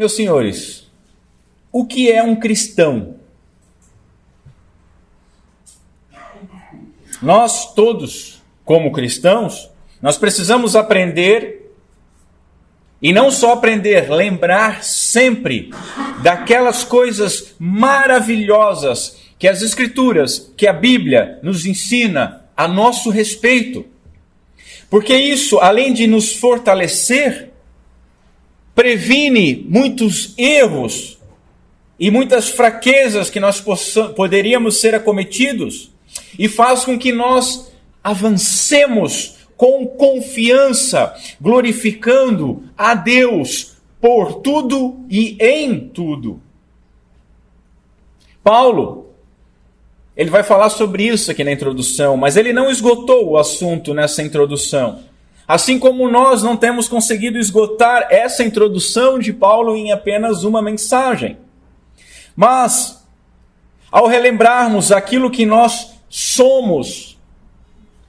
Meus senhores, o que é um cristão? Nós todos, como cristãos, nós precisamos aprender, e não só aprender, lembrar sempre daquelas coisas maravilhosas que as Escrituras, que a Bíblia nos ensina a nosso respeito. Porque isso, além de nos fortalecer, previne muitos erros e muitas fraquezas que nós poderíamos ser acometidos e faz com que nós avancemos com confiança, glorificando a Deus por tudo e em tudo. Paulo, ele vai falar sobre isso aqui na introdução, mas ele não esgotou o assunto nessa introdução. Assim como nós não temos conseguido esgotar essa introdução de Paulo em apenas uma mensagem. Mas, ao relembrarmos aquilo que nós somos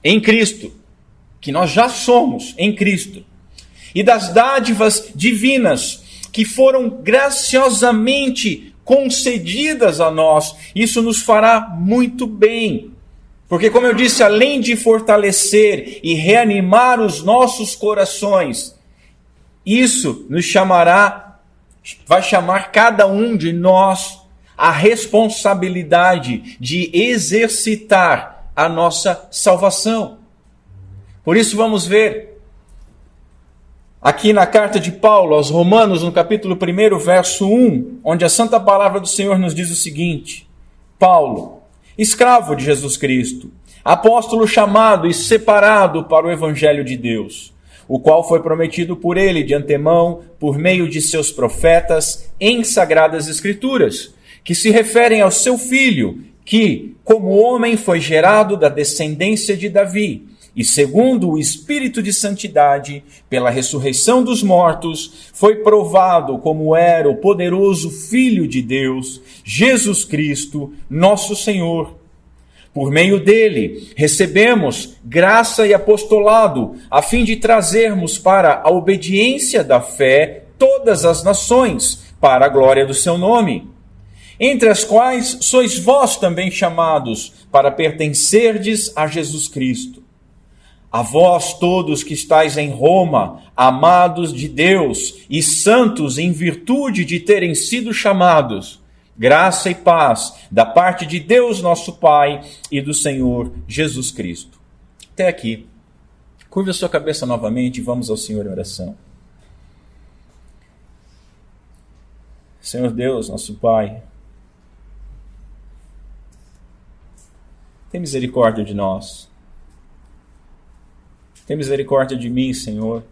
em Cristo, que nós já somos em Cristo, e das dádivas divinas que foram graciosamente concedidas a nós, isso nos fará muito bem. Porque, como eu disse, além de fortalecer e reanimar os nossos corações, isso nos vai chamar cada um de nós a responsabilidade de exercitar a nossa salvação. Por isso vamos ver aqui na carta de Paulo aos Romanos, no capítulo 1, verso 1, onde a santa palavra do Senhor nos diz o seguinte: Paulo, escravo de Jesus Cristo, apóstolo chamado e separado para o evangelho de Deus, o qual foi prometido por ele de antemão, por meio de seus profetas, em sagradas escrituras, que se referem ao seu filho, que, como homem, foi gerado da descendência de Davi, e segundo o Espírito de Santidade, pela ressurreição dos mortos, foi provado como era o poderoso Filho de Deus, Jesus Cristo, nosso Senhor. Por meio dele, recebemos graça e apostolado, a fim de trazermos para a obediência da fé todas as nações, para a glória do seu nome, entre as quais sois vós também chamados, para pertencerdes a Jesus Cristo. A vós todos que estáis em Roma, amados de Deus e santos em virtude de terem sido chamados, graça e paz da parte de Deus nosso Pai e do Senhor Jesus Cristo. Até aqui. Curva a sua cabeça novamente e vamos ao Senhor em oração. Senhor Deus, nosso Pai, tem misericórdia de nós. Tem misericórdia de mim, Senhor.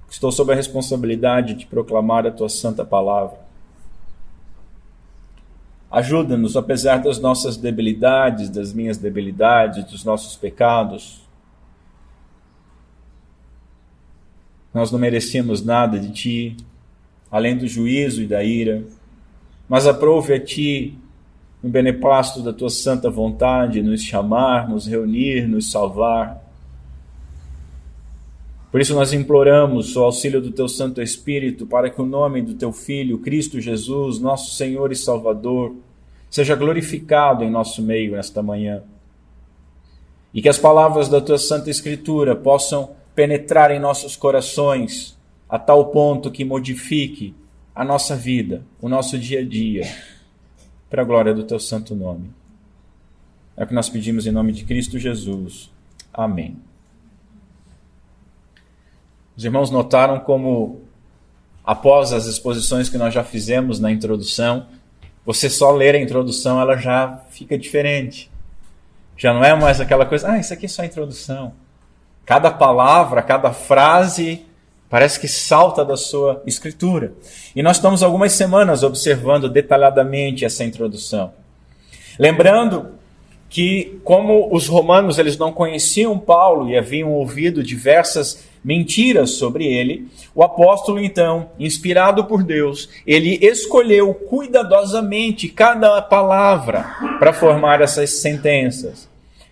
Estou sob a responsabilidade de proclamar a Tua santa palavra. Ajuda-nos, apesar das nossas debilidades, das minhas debilidades, dos nossos pecados. Nós não merecemos nada de Ti, além do juízo e da ira, mas aprove a Ti, no beneplácito da Tua santa vontade, nos chamar, nos reunir, nos salvar. Por isso nós imploramos o auxílio do Teu Santo Espírito para que o nome do Teu Filho, Cristo Jesus, nosso Senhor e Salvador, seja glorificado em nosso meio nesta manhã. E que as palavras da Tua Santa Escritura possam penetrar em nossos corações a tal ponto que modifique a nossa vida, o nosso dia a dia, para a glória do Teu santo nome. É o que nós pedimos em nome de Cristo Jesus. Amém. Os irmãos notaram como, após as exposições que nós já fizemos na introdução, você só ler a introdução, ela já fica diferente. Já não é mais aquela coisa, isso aqui é só a introdução. Cada palavra, cada frase, parece que salta da sua escritura. E nós estamos algumas semanas observando detalhadamente essa introdução. Lembrando que, como os romanos eles não conheciam Paulo e haviam ouvido diversas mentiras sobre ele, o apóstolo, então, inspirado por Deus, ele escolheu cuidadosamente cada palavra para formar essas sentenças.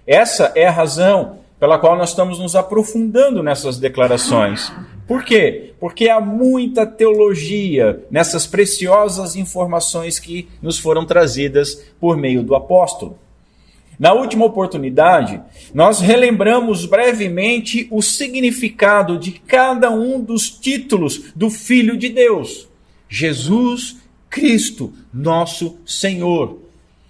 Essa é a razão pela qual nós estamos nos aprofundando nessas declarações, Por quê? Porque há muita teologia nessas preciosas informações que nos foram trazidas por meio do apóstolo. Na última oportunidade, nós relembramos brevemente o significado de cada um dos títulos do Filho de Deus, Jesus Cristo, nosso Senhor,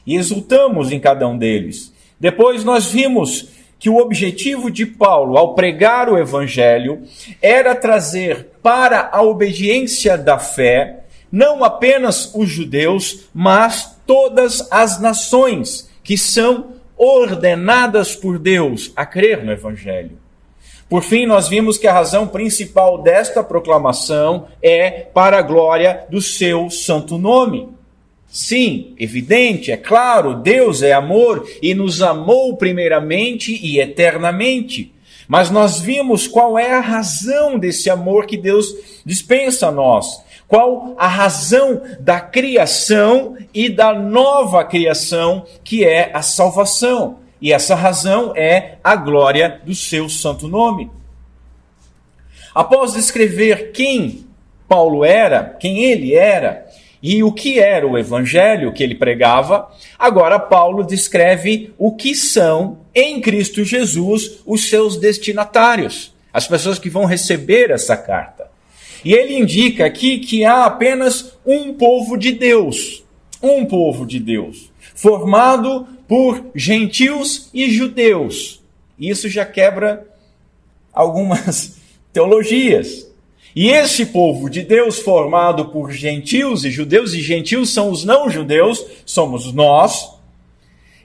e exultamos em cada um deles. Depois nós vimos que o objetivo de Paulo, ao pregar o Evangelho, era trazer para a obediência da fé, não apenas os judeus, mas todas as nações que são ordenadas por Deus a crer no Evangelho. Por fim, nós vimos que a razão principal desta proclamação é para a glória do seu santo nome. Sim, evidente, é claro, Deus é amor e nos amou primeiramente e eternamente. Mas nós vimos qual é a razão desse amor que Deus dispensa a nós. Qual a razão da criação e da nova criação, que é a salvação. E essa razão é a glória do seu santo nome. Após descrever quem Paulo era, quem ele era, e o que era o evangelho que ele pregava, agora Paulo descreve o que são, em Cristo Jesus, os seus destinatários, as pessoas que vão receber essa carta. E ele indica aqui que há apenas um povo de Deus, formado por gentios e judeus. Isso já quebra algumas teologias. E esse povo de Deus formado por gentios e gentios são os não-judeus, somos nós.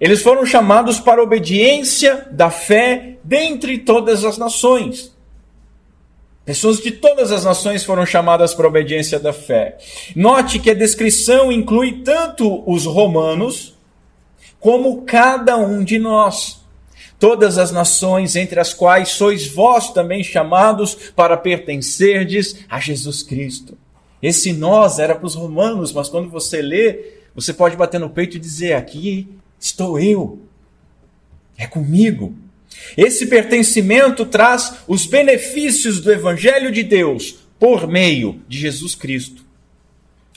Eles foram chamados para a obediência da fé dentre todas as nações. Pessoas de todas as nações foram chamadas para a obediência da fé. Note que a descrição inclui tanto os romanos, como cada um de nós. Todas as nações, entre as quais sois vós também chamados para pertencerdes a Jesus Cristo. Esse nós era para os romanos, mas quando você lê, você pode bater no peito e dizer, aqui estou eu, é comigo. Esse pertencimento traz os benefícios do Evangelho de Deus por meio de Jesus Cristo.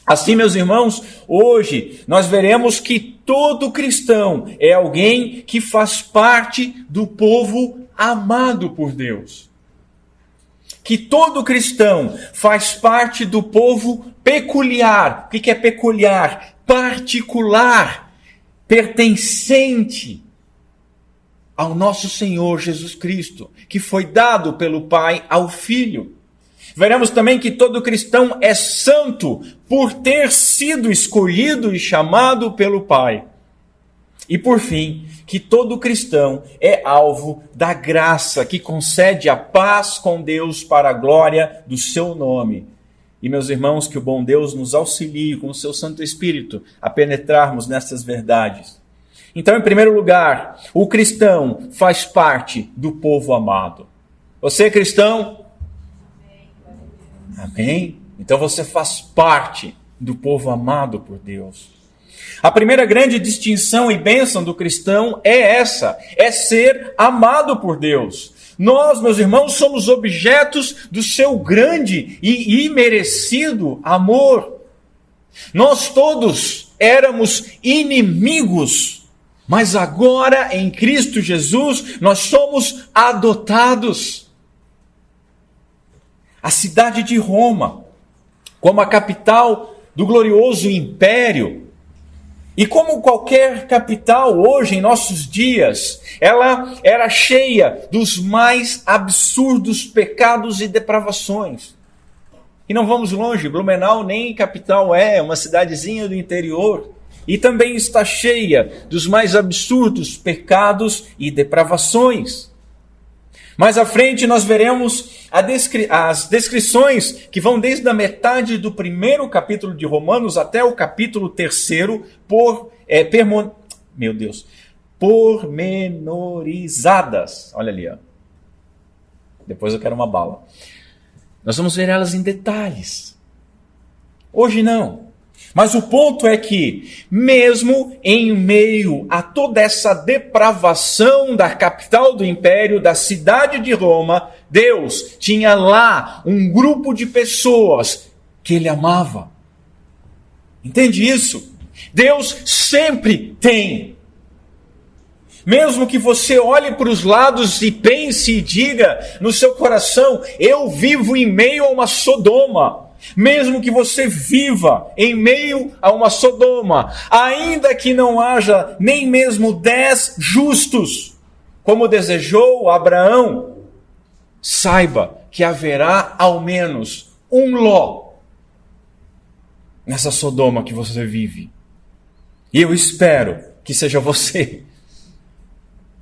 Assim, meus irmãos, hoje nós veremos que todo cristão é alguém que faz parte do povo amado por Deus. Que todo cristão faz parte do povo peculiar. O que é peculiar? Particular, pertencente ao nosso Senhor Jesus Cristo, que foi dado pelo Pai ao Filho. Veremos também que todo cristão é santo por ter sido escolhido e chamado pelo Pai. E por fim, que todo cristão é alvo da graça que concede a paz com Deus para a glória do seu nome. E meus irmãos, que o bom Deus nos auxilie com o seu Santo Espírito a penetrarmos nessas verdades. Então, em primeiro lugar, o cristão faz parte do povo amado. Você é cristão? Amém? Então você faz parte do povo amado por Deus. A primeira grande distinção e bênção do cristão é essa, é ser amado por Deus. Nós, meus irmãos, somos objetos do seu grande e imerecido amor. Nós todos éramos inimigos, mas agora em Cristo Jesus nós somos adotados. A cidade de Roma, como a capital do glorioso império, e como qualquer capital hoje em nossos dias, ela era cheia dos mais absurdos pecados e depravações. E não vamos longe, Blumenau nem capital é uma cidadezinha do interior, e também está cheia dos mais absurdos pecados e depravações. Mais à frente nós veremos as descrições que vão desde a metade do primeiro capítulo de Romanos até o capítulo 3 pormenorizadas. Olha ali, ó. Depois eu quero uma bala. Nós vamos ver elas em detalhes. Hoje não. Mas o ponto é que, mesmo em meio a toda essa depravação da capital do império, da cidade de Roma, Deus tinha lá um grupo de pessoas que Ele amava. Entende isso? Deus sempre tem. Mesmo que você olhe para os lados e pense e diga no seu coração, eu vivo em meio a uma Sodoma. Mesmo que você viva em meio a uma Sodoma, ainda que não haja nem mesmo 10 justos, como desejou Abraão, saiba que haverá ao menos um Ló nessa Sodoma que você vive. E eu espero que seja você,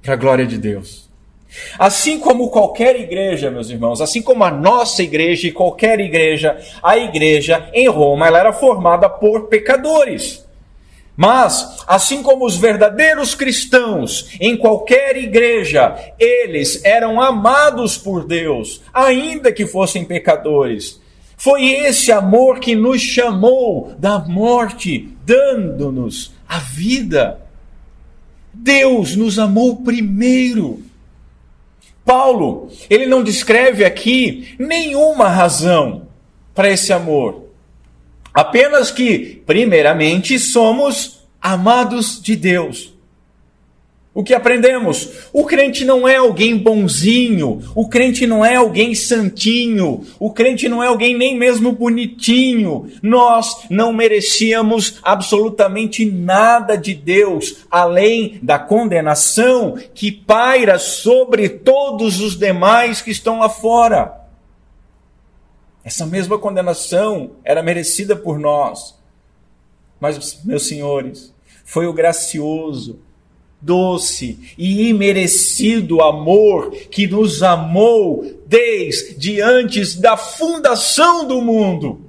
para a glória de Deus. Assim como qualquer igreja, meus irmãos, assim como a nossa igreja e qualquer igreja, a igreja em Roma, ela era formada por pecadores. Mas, assim como os verdadeiros cristãos em qualquer igreja, eles eram amados por Deus, ainda que fossem pecadores. Foi esse amor que nos chamou da morte, dando-nos a vida. Deus nos amou primeiro. Paulo, ele não descreve aqui nenhuma razão para esse amor. Apenas que, primeiramente, somos amados de Deus. O que aprendemos? O crente não é alguém bonzinho, o crente não é alguém santinho, o crente não é alguém nem mesmo bonitinho. Nós não merecíamos absolutamente nada de Deus, além da condenação que paira sobre todos os demais que estão lá fora. Essa mesma condenação era merecida por nós. Mas, meus senhores, foi o gracioso, doce e imerecido amor que nos amou desde antes da fundação do mundo.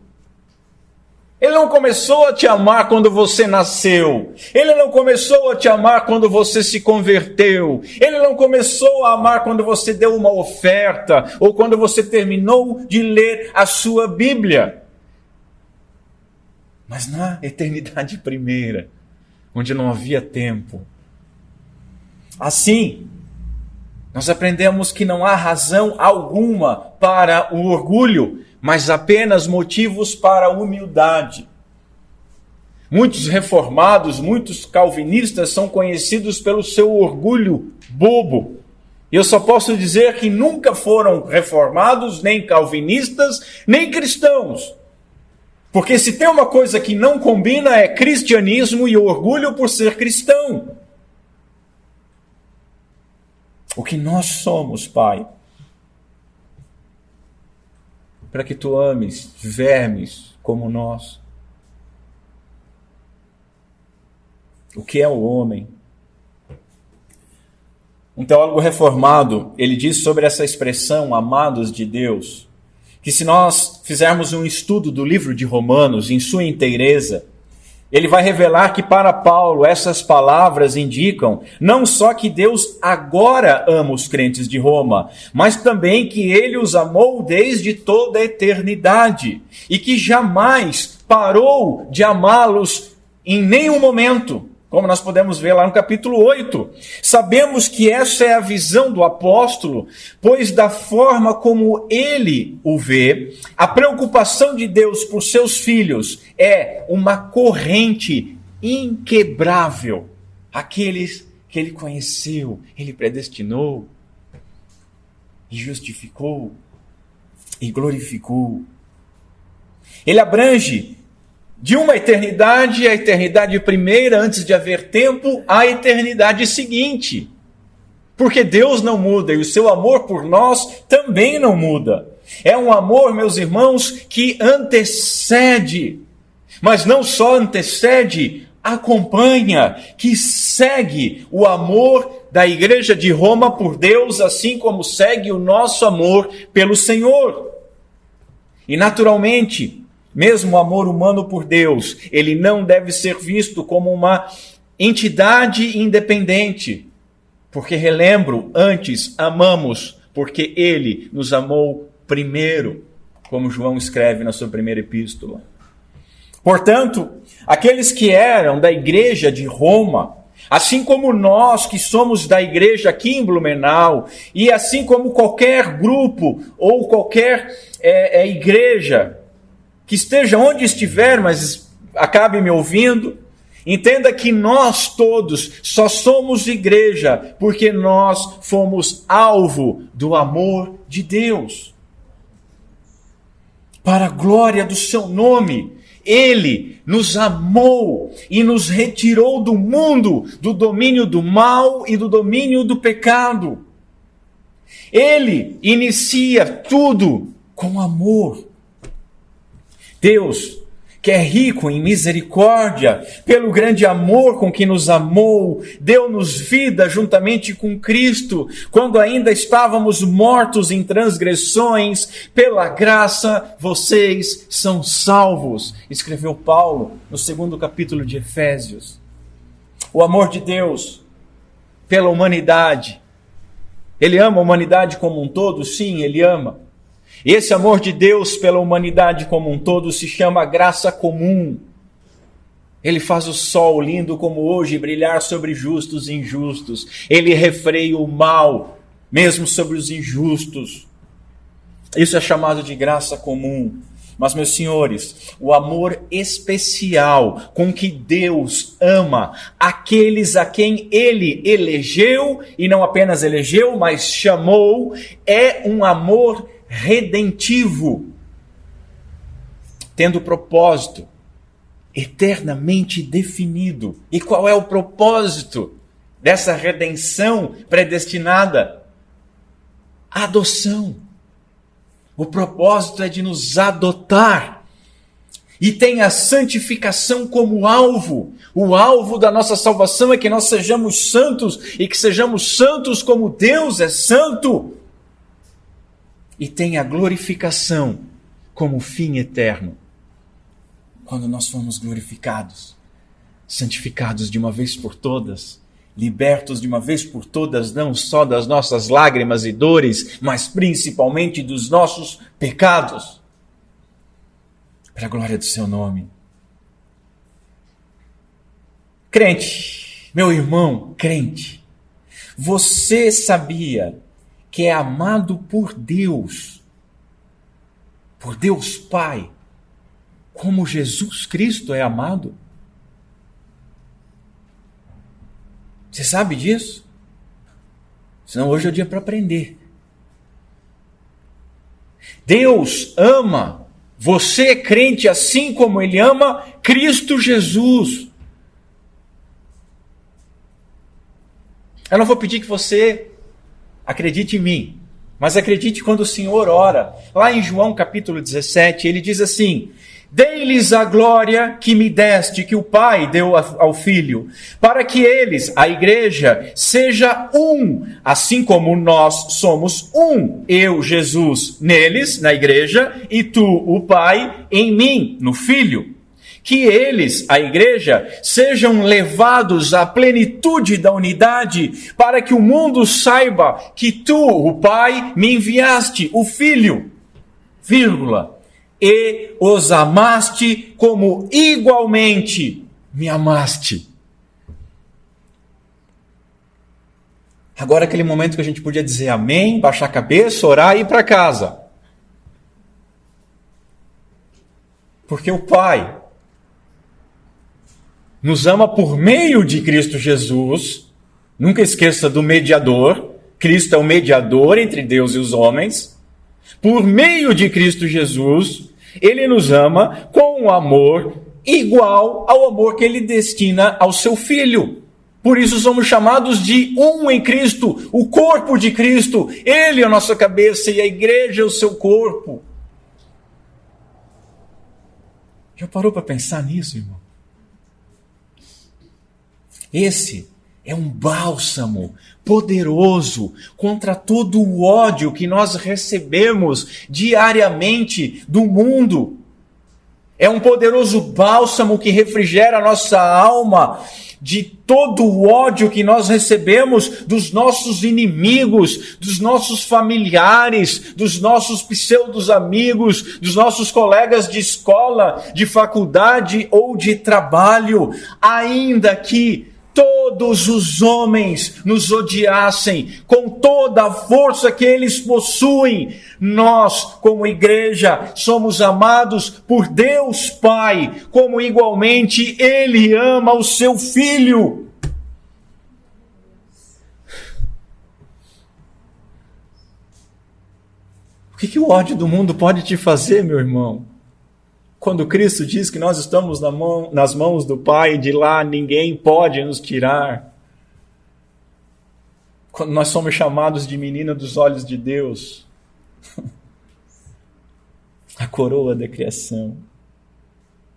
Ele não começou a te amar quando você nasceu. Ele não começou a te amar quando você se converteu. Ele não começou a amar quando você deu uma oferta ou quando você terminou de ler a sua Bíblia. Mas na eternidade primeira, onde não havia tempo. Assim, nós aprendemos que não há razão alguma para o orgulho, mas apenas motivos para a humildade. Muitos reformados, muitos calvinistas são conhecidos pelo seu orgulho bobo. E eu só posso dizer que nunca foram reformados, nem calvinistas, nem cristãos. Porque se tem uma coisa que não combina é cristianismo e orgulho por ser cristão. O que nós somos, Pai, para que tu ames vermes como nós. O que é o homem? Um teólogo reformado, ele diz sobre essa expressão, amados de Deus, que se nós fizermos um estudo do livro de Romanos em sua inteireza, ele vai revelar que para Paulo essas palavras indicam não só que Deus agora ama os crentes de Roma, mas também que ele os amou desde toda a eternidade e que jamais parou de amá-los em nenhum momento, como nós podemos ver lá no capítulo 8. Sabemos que essa é a visão do apóstolo, pois da forma como ele o vê, a preocupação de Deus por seus filhos é uma corrente inquebrável. Aqueles que ele conheceu, ele predestinou, e justificou, e glorificou. Ele abrange de uma eternidade, a eternidade primeira, antes de haver tempo, a eternidade seguinte. Porque Deus não muda e o seu amor por nós também não muda. É um amor, meus irmãos, que antecede, mas não só antecede, acompanha, que segue o amor da igreja de Roma por Deus, assim como segue o nosso amor pelo Senhor. E naturalmente, mesmo o amor humano por Deus, ele não deve ser visto como uma entidade independente. Porque, relembro, antes amamos, porque ele nos amou primeiro, como João escreve na sua primeira epístola. Portanto, aqueles que eram da igreja de Roma, Assim como nós que somos da igreja aqui em Blumenau, e assim como qualquer grupo ou qualquer igreja que esteja onde estiver, mas acabe me ouvindo, entenda que nós todos só somos igreja porque nós fomos alvo do amor de Deus. Para a glória do seu nome, Ele nos amou e nos retirou do mundo, do domínio do mal e do domínio do pecado. Ele inicia tudo com amor. Deus, que é rico em misericórdia, pelo grande amor com que nos amou, deu-nos vida juntamente com Cristo, quando ainda estávamos mortos em transgressões, pela graça vocês são salvos, escreveu Paulo no 2º capítulo de Efésios. O amor de Deus pela humanidade, Ele ama a humanidade como um todo? Sim, Ele ama. Esse amor de Deus pela humanidade como um todo se chama graça comum. Ele faz o sol lindo como hoje brilhar sobre justos e injustos. Ele refreia o mal, mesmo sobre os injustos. Isso é chamado de graça comum. Mas, meus senhores, o amor especial com que Deus ama aqueles a quem Ele elegeu, e não apenas elegeu, mas chamou, é um amor redentivo, tendo propósito eternamente definido. E qual é o propósito dessa redenção predestinada? A adoção. O propósito é de nos adotar. E tem a santificação como alvo. O alvo da nossa salvação é que nós sejamos santos, e que sejamos santos como Deus é santo. E tem a glorificação como fim eterno. Quando nós fomos glorificados, santificados de uma vez por todas, libertos de uma vez por todas, não só das nossas lágrimas e dores, mas principalmente dos nossos pecados. Para a glória do seu nome. Crente, meu irmão crente, você sabia que é amado por Deus Pai, como Jesus Cristo é amado? Você sabe disso? Senão hoje é o dia para aprender. Deus ama você, crente, assim como Ele ama Cristo Jesus. Eu não vou pedir que você acredite em mim, mas acredite quando o Senhor ora. Lá em João capítulo 17, Ele diz assim: dei-lhes a glória que me deste, que o Pai deu ao Filho, para que eles, a igreja, seja um, assim como nós somos um. Eu, Jesus, neles, na igreja, e tu, o Pai, em mim, no Filho. Que eles, a igreja, sejam levados à plenitude da unidade, para que o mundo saiba que tu, o Pai, me enviaste, o Filho, vírgula, e os amaste como igualmente me amaste. Agora aquele momento que a gente podia dizer amém, baixar a cabeça, orar e ir para casa. Porque o Pai nos ama por meio de Cristo Jesus. Nunca esqueça do mediador. Cristo é o mediador entre Deus e os homens. Por meio de Cristo Jesus, Ele nos ama com um amor igual ao amor que Ele destina ao seu Filho. Por isso somos chamados de um em Cristo, o corpo de Cristo. Ele é a nossa cabeça e a igreja é o seu corpo. Já parou para pensar nisso, irmão? Esse é um bálsamo poderoso contra todo o ódio que nós recebemos diariamente do mundo. É um poderoso bálsamo que refrigera a nossa alma de todo o ódio que nós recebemos dos nossos inimigos, dos nossos familiares, dos nossos pseudos amigos, dos nossos colegas de escola, de faculdade ou de trabalho, ainda que todos os homens nos odiassem com toda a força que eles possuem, nós, como igreja, somos amados por Deus Pai, como igualmente Ele ama o seu Filho. O que o ódio do mundo pode te fazer, meu irmão? Quando Cristo diz que nós estamos nas mãos do Pai, de lá ninguém pode nos tirar. Quando nós somos chamados de menina dos olhos de Deus, a coroa da criação,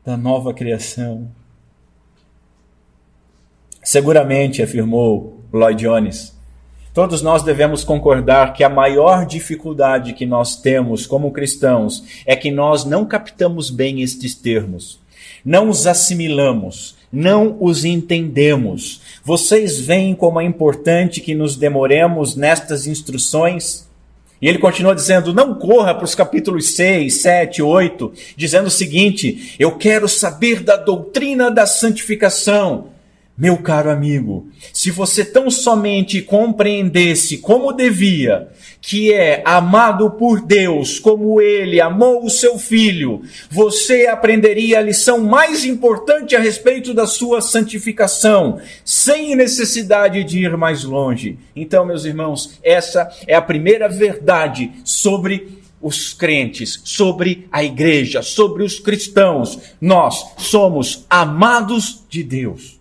da nova criação. Seguramente, afirmou Lloyd Jones, todos nós devemos concordar que a maior dificuldade que nós temos como cristãos é que nós não captamos bem estes termos, não os assimilamos, não os entendemos. Vocês veem como é importante que nos demoremos nestas instruções? E ele continua dizendo, não corra para os capítulos 6, 7, 8, dizendo o seguinte, eu quero saber da doutrina da santificação. Meu caro amigo, se você tão somente compreendesse como devia, que é amado por Deus, como Ele amou o seu Filho, você aprenderia a lição mais importante a respeito da sua santificação, sem necessidade de ir mais longe. Então, meus irmãos, essa é a primeira verdade sobre os crentes, sobre a igreja, sobre os cristãos. Nós somos amados de Deus.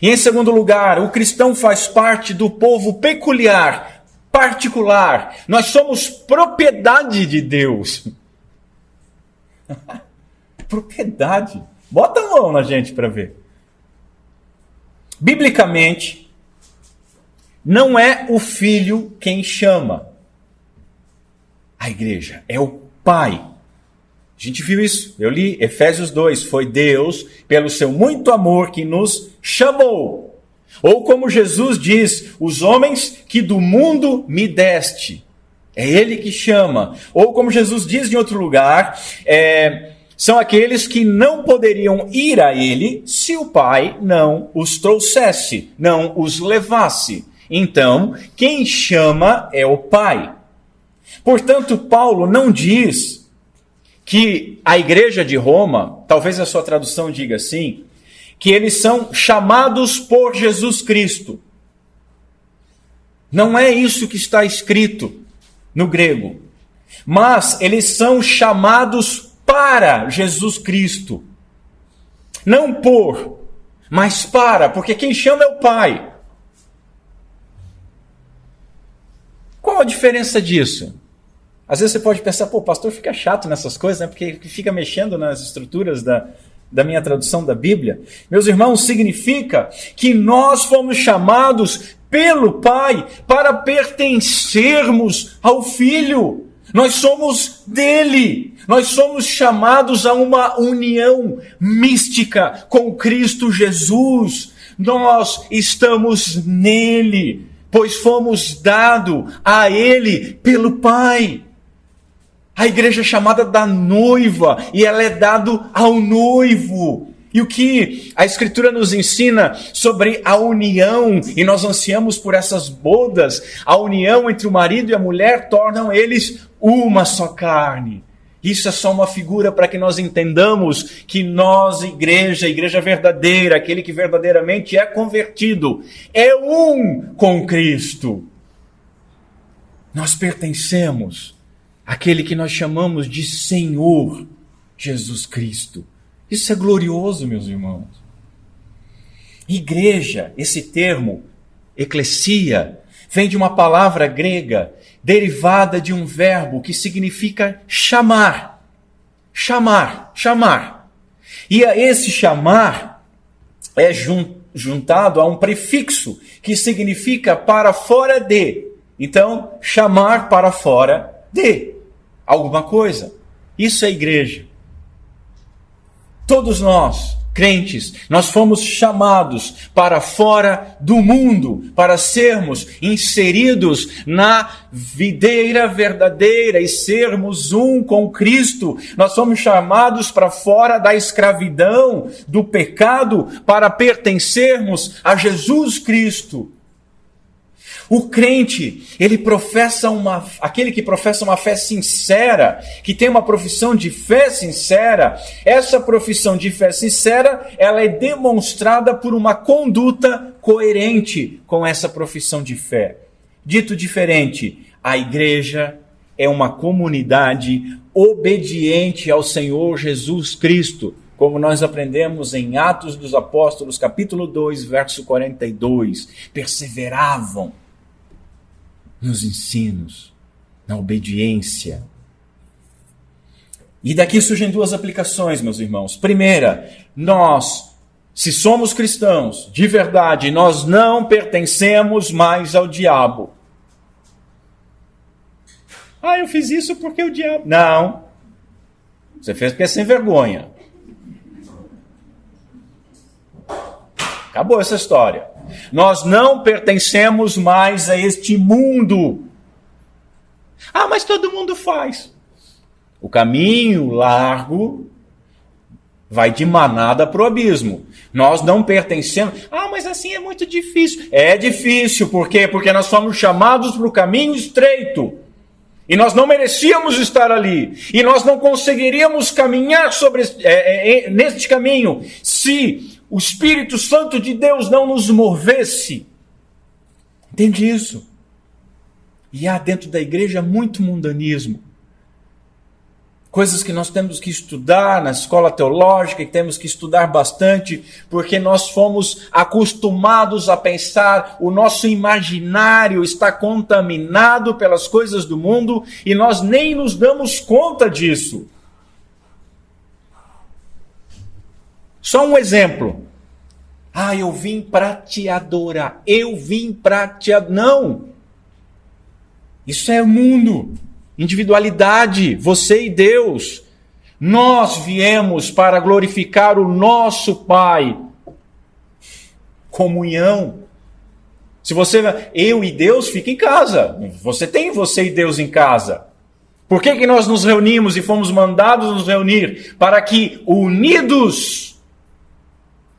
E em segundo lugar, o cristão faz parte do povo peculiar, particular. Nós somos propriedade de Deus. Propriedade. Bota a mão na gente para ver. Biblicamente, não é o filho quem chama a igreja, é o pai. A gente viu isso, eu li Efésios 2, foi Deus, pelo seu muito amor, que nos chamou. Ou como Jesus diz, os homens que do mundo me deste. É Ele que chama. Ou como Jesus diz em outro lugar, são aqueles que não poderiam ir a Ele se o Pai não os trouxesse, não os levasse. Então, quem chama é o Pai. Portanto, Paulo não diz que a igreja de Roma, talvez a sua tradução diga assim, que eles são chamados por Jesus Cristo. Não é isso que está escrito no grego. Mas eles são chamados para Jesus Cristo. Não por, mas para, porque quem chama é o Pai. Qual a diferença disso? Às vezes você pode pensar, o pastor fica chato nessas coisas, né? Porque fica mexendo nas estruturas da minha tradução da Bíblia. Meus irmãos, significa que nós fomos chamados pelo Pai para pertencermos ao Filho. Nós somos dele. Nós somos chamados a uma união mística com Cristo Jesus. Nós estamos nele, pois fomos dados a ele pelo Pai. A igreja é chamada da noiva e ela é dado ao noivo. E o que a Escritura nos ensina sobre a união, e nós ansiamos por essas bodas, a união entre o marido e a mulher tornam eles uma só carne. Isso é só uma figura para que nós entendamos que nós, igreja verdadeira, aquele que verdadeiramente é convertido, é um com Cristo. Nós pertencemos àquele que nós chamamos de Senhor Jesus Cristo. Isso é glorioso, meus irmãos. Igreja, esse termo, eclesia, vem de uma palavra grega derivada de um verbo que significa chamar. Chamar. E a esse chamar é juntado a um prefixo que significa para fora de. Então, chamar para fora de alguma coisa. Isso é igreja. Todos nós crentes, nós fomos chamados para fora do mundo, para sermos inseridos na videira verdadeira e sermos um com Cristo. Nós fomos chamados para fora da escravidão, do pecado, para pertencermos a Jesus Cristo. O crente, aquele que professa uma fé sincera, que tem uma profissão de fé sincera, essa profissão de fé sincera, ela é demonstrada por uma conduta coerente com essa profissão de fé. Dito diferente, a igreja é uma comunidade obediente ao Senhor Jesus Cristo, como nós aprendemos em Atos dos Apóstolos, capítulo 2, verso 42, perseveravam nos ensinos, na obediência. E daqui surgem duas aplicações, meus irmãos. Primeira, nós, se somos cristãos, de verdade, nós não pertencemos mais ao diabo. Eu fiz isso porque o diabo... Não. Você fez porque é sem vergonha. Acabou essa história. Nós não pertencemos mais a este mundo. Mas todo mundo faz. O caminho largo vai de manada para o abismo. Nós não pertencemos. Mas assim é muito difícil. É difícil, por quê? Porque nós fomos chamados para o caminho estreito. E nós não merecíamos estar ali. E nós não conseguiríamos caminhar neste caminho se o Espírito Santo de Deus não nos movesse. Entende isso? E há dentro da igreja muito mundanismo. Coisas que nós temos que estudar na escola teológica, que temos que estudar bastante, porque nós fomos acostumados a pensar, o nosso imaginário está contaminado pelas coisas do mundo e nós nem nos damos conta disso. Só um exemplo. Eu vim para te adorar. Não. Isso é mundo. Individualidade. Você e Deus. Nós viemos para glorificar o nosso Pai. Comunhão. Se eu e Deus, fica em casa. Você e Deus em casa. Por que nós nos reunimos e fomos mandados nos reunir? Para que, unidos,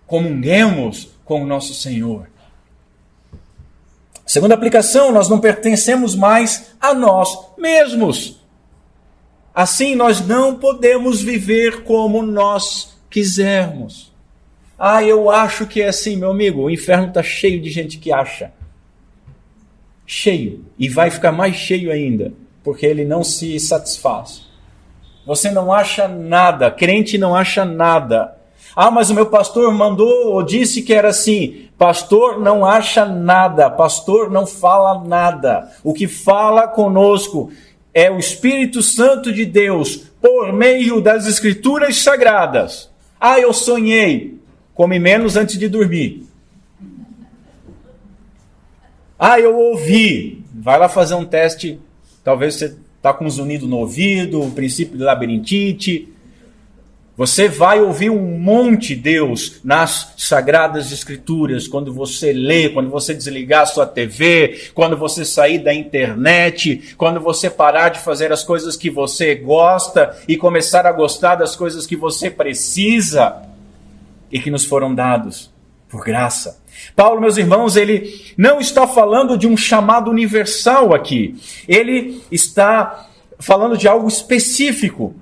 comunguemos com o nosso Senhor. Segunda aplicação, nós não pertencemos mais a nós mesmos. Assim, nós não podemos viver como nós quisermos. Eu acho que é assim, meu amigo. O inferno está cheio de gente que acha. Cheio. E vai ficar mais cheio ainda, porque ele não se satisfaz. Você não acha nada. Crente não acha nada. Mas o meu pastor mandou ou disse que era assim. Pastor não acha nada. Pastor não fala nada. O que fala conosco é o Espírito Santo de Deus por meio das Escrituras Sagradas. Eu sonhei. Come menos antes de dormir. Eu ouvi. Vai lá fazer um teste. Talvez você está com um zunido no ouvido, o princípio de labirintite. Você vai ouvir um monte de Deus nas Sagradas Escrituras, quando você lê, quando você desligar a sua TV, quando você sair da internet, quando você parar de fazer as coisas que você gosta e começar a gostar das coisas que você precisa e que nos foram dados por graça. Paulo, meus irmãos, ele não está falando de um chamado universal aqui. Ele está falando de algo específico.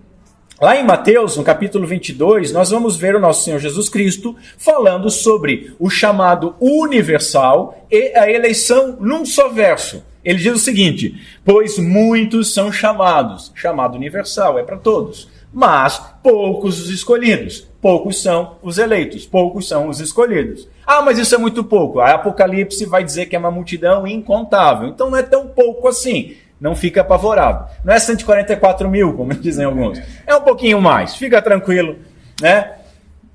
Lá em Mateus, no capítulo 22, nós vamos ver o nosso Senhor Jesus Cristo falando sobre o chamado universal e a eleição num só verso. Ele diz o seguinte: pois muitos são chamados. Chamado universal é para todos, mas poucos os escolhidos. Poucos são os eleitos, poucos são os escolhidos. Mas isso é muito pouco. A Apocalipse vai dizer que é uma multidão incontável. Então não é tão pouco assim. Não fica apavorado. Não é 144 mil, como dizem alguns. É um pouquinho mais. Fica tranquilo, né?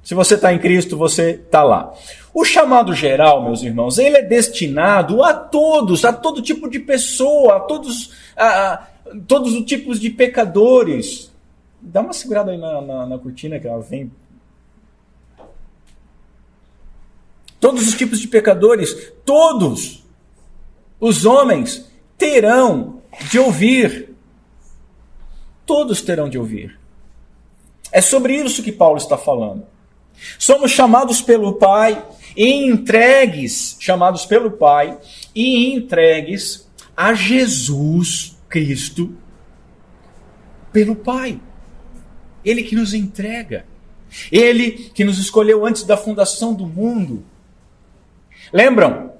Se você está em Cristo, você está lá. O chamado geral, meus irmãos, ele é destinado a todos, a todo tipo de pessoa, a todos os tipos de pecadores. Dá uma segurada aí na cortina que ela vem. Todos os tipos de pecadores, todos os homens terão de ouvir. Todos terão de ouvir. É sobre isso que Paulo está falando. Somos chamados pelo Pai e entregues, a Jesus Cristo pelo Pai. Ele que nos entrega. Ele que nos escolheu antes da fundação do mundo. Lembram?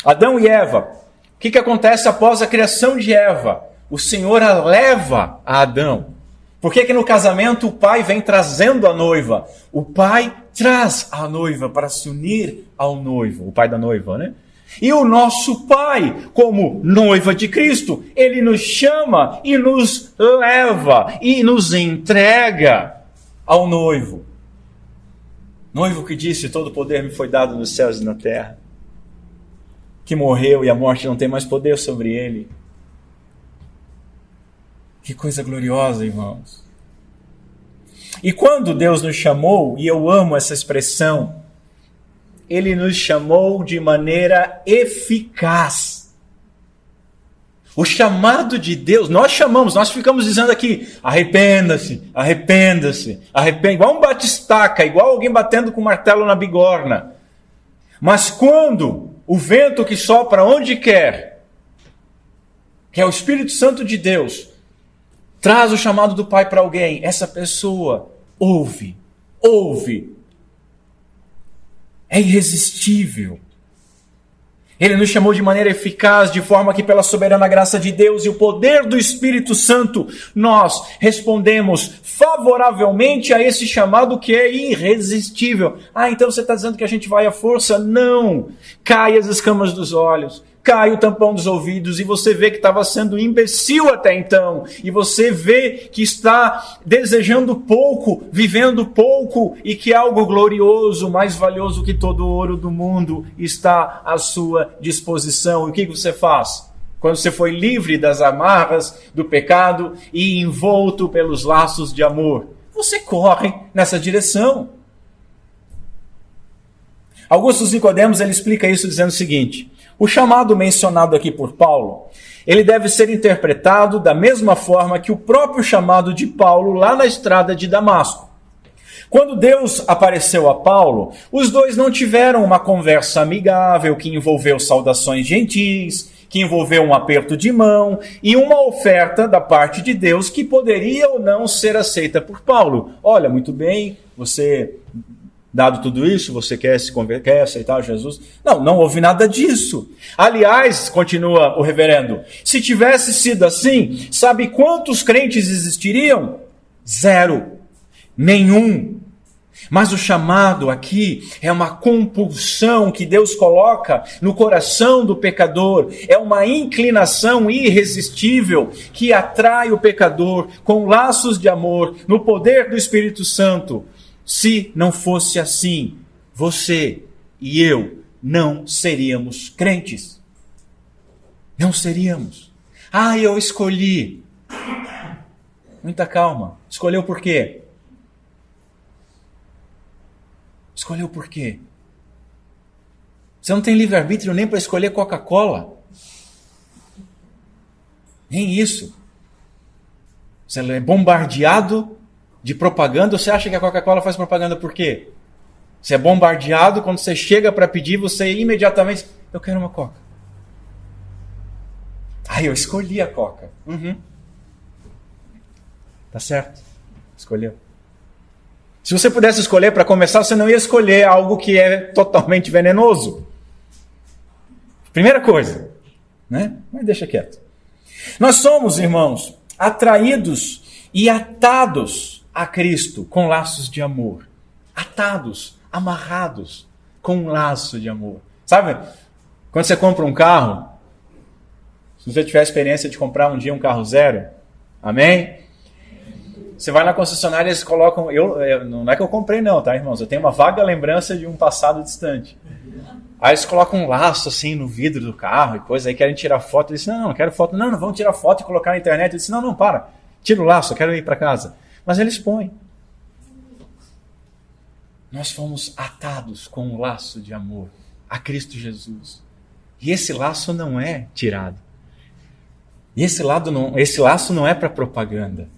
Adão e Eva. O que acontece após a criação de Eva? O Senhor a leva a Adão. Por que no casamento o pai vem trazendo a noiva? O pai traz a noiva para se unir ao noivo, o pai da noiva, né? E o nosso Pai, como noiva de Cristo, Ele nos chama e nos leva e nos entrega ao noivo. Noivo que disse, todo poder me foi dado nos céus e na terra. Que morreu e a morte não tem mais poder sobre ele. Que coisa gloriosa, irmãos. E quando Deus nos chamou, e eu amo essa expressão, Ele nos chamou de maneira eficaz. O chamado de Deus, nós ficamos dizendo aqui, arrependa-se, arrependa-se, arrependa, igual um batistaca, igual alguém batendo com martelo na bigorna. Mas quando o vento que sopra onde quer, que é o Espírito Santo de Deus, traz o chamado do Pai para alguém, essa pessoa ouve. É irresistível. Ele nos chamou de maneira eficaz, de forma que pela soberana graça de Deus e o poder do Espírito Santo, nós respondemos favoravelmente a esse chamado que é irresistível. Então você está dizendo que a gente vai à força? Não! Cai as escamas dos olhos, cai o tampão dos ouvidos e você vê que estava sendo imbecil até então. E você vê que está desejando pouco, vivendo pouco e que algo glorioso, mais valioso que todo o ouro do mundo está à sua disposição. E o que você faz? Quando você foi livre das amarras do pecado e envolto pelos laços de amor, você corre nessa direção. Augusto Nicodemos, ele explica isso dizendo o seguinte: o chamado mencionado aqui por Paulo, ele deve ser interpretado da mesma forma que o próprio chamado de Paulo lá na estrada de Damasco. Quando Deus apareceu a Paulo, os dois não tiveram uma conversa amigável que envolveu saudações gentis, que envolveu um aperto de mão e uma oferta da parte de Deus que poderia ou não ser aceita por Paulo. Olha, muito bem, você... Dado tudo isso, você quer aceitar Jesus? Não houve nada disso. Aliás, continua o reverendo, se tivesse sido assim, sabe quantos crentes existiriam? 0. Nenhum. Mas o chamado aqui é uma compulsão que Deus coloca no coração do pecador. É uma inclinação irresistível que atrai o pecador com laços de amor no poder do Espírito Santo. Se não fosse assim, você e eu não seríamos crentes. Não seríamos. Eu escolhi. Muita calma. Escolheu por quê? Escolheu por quê? Você não tem livre-arbítrio nem para escolher Coca-Cola. Nem isso. Você é bombardeado de propaganda. Você acha que a Coca-Cola faz propaganda por quê? Você é bombardeado, quando você chega para pedir, você imediatamente... Eu quero uma Coca. Eu escolhi a Coca. Tá certo. Escolheu. Se você pudesse escolher para começar, você não ia escolher algo que é totalmente venenoso. Primeira coisa. Né? Mas deixa quieto. Nós somos, irmãos, atraídos e atados a Cristo com laços de amor. Atados, amarrados com um laço de amor. Sabe, quando você compra um carro, se você tiver a experiência de comprar um dia um carro zero, amém? Você vai na concessionária e eles colocam... não é que eu comprei não, tá, irmãos? Eu tenho uma vaga lembrança de um passado distante. Aí eles colocam um laço assim no vidro do carro e coisa, aí querem tirar foto. Eu disse, não quero foto. Não, vamos tirar foto e colocar na internet. Eu disse, não, para. Tira o laço, eu quero ir para casa. Mas eles põem. nós fomos atados com um laço de amor a Cristo Jesus. E esse laço não é tirado. E esse laço não é para propaganda.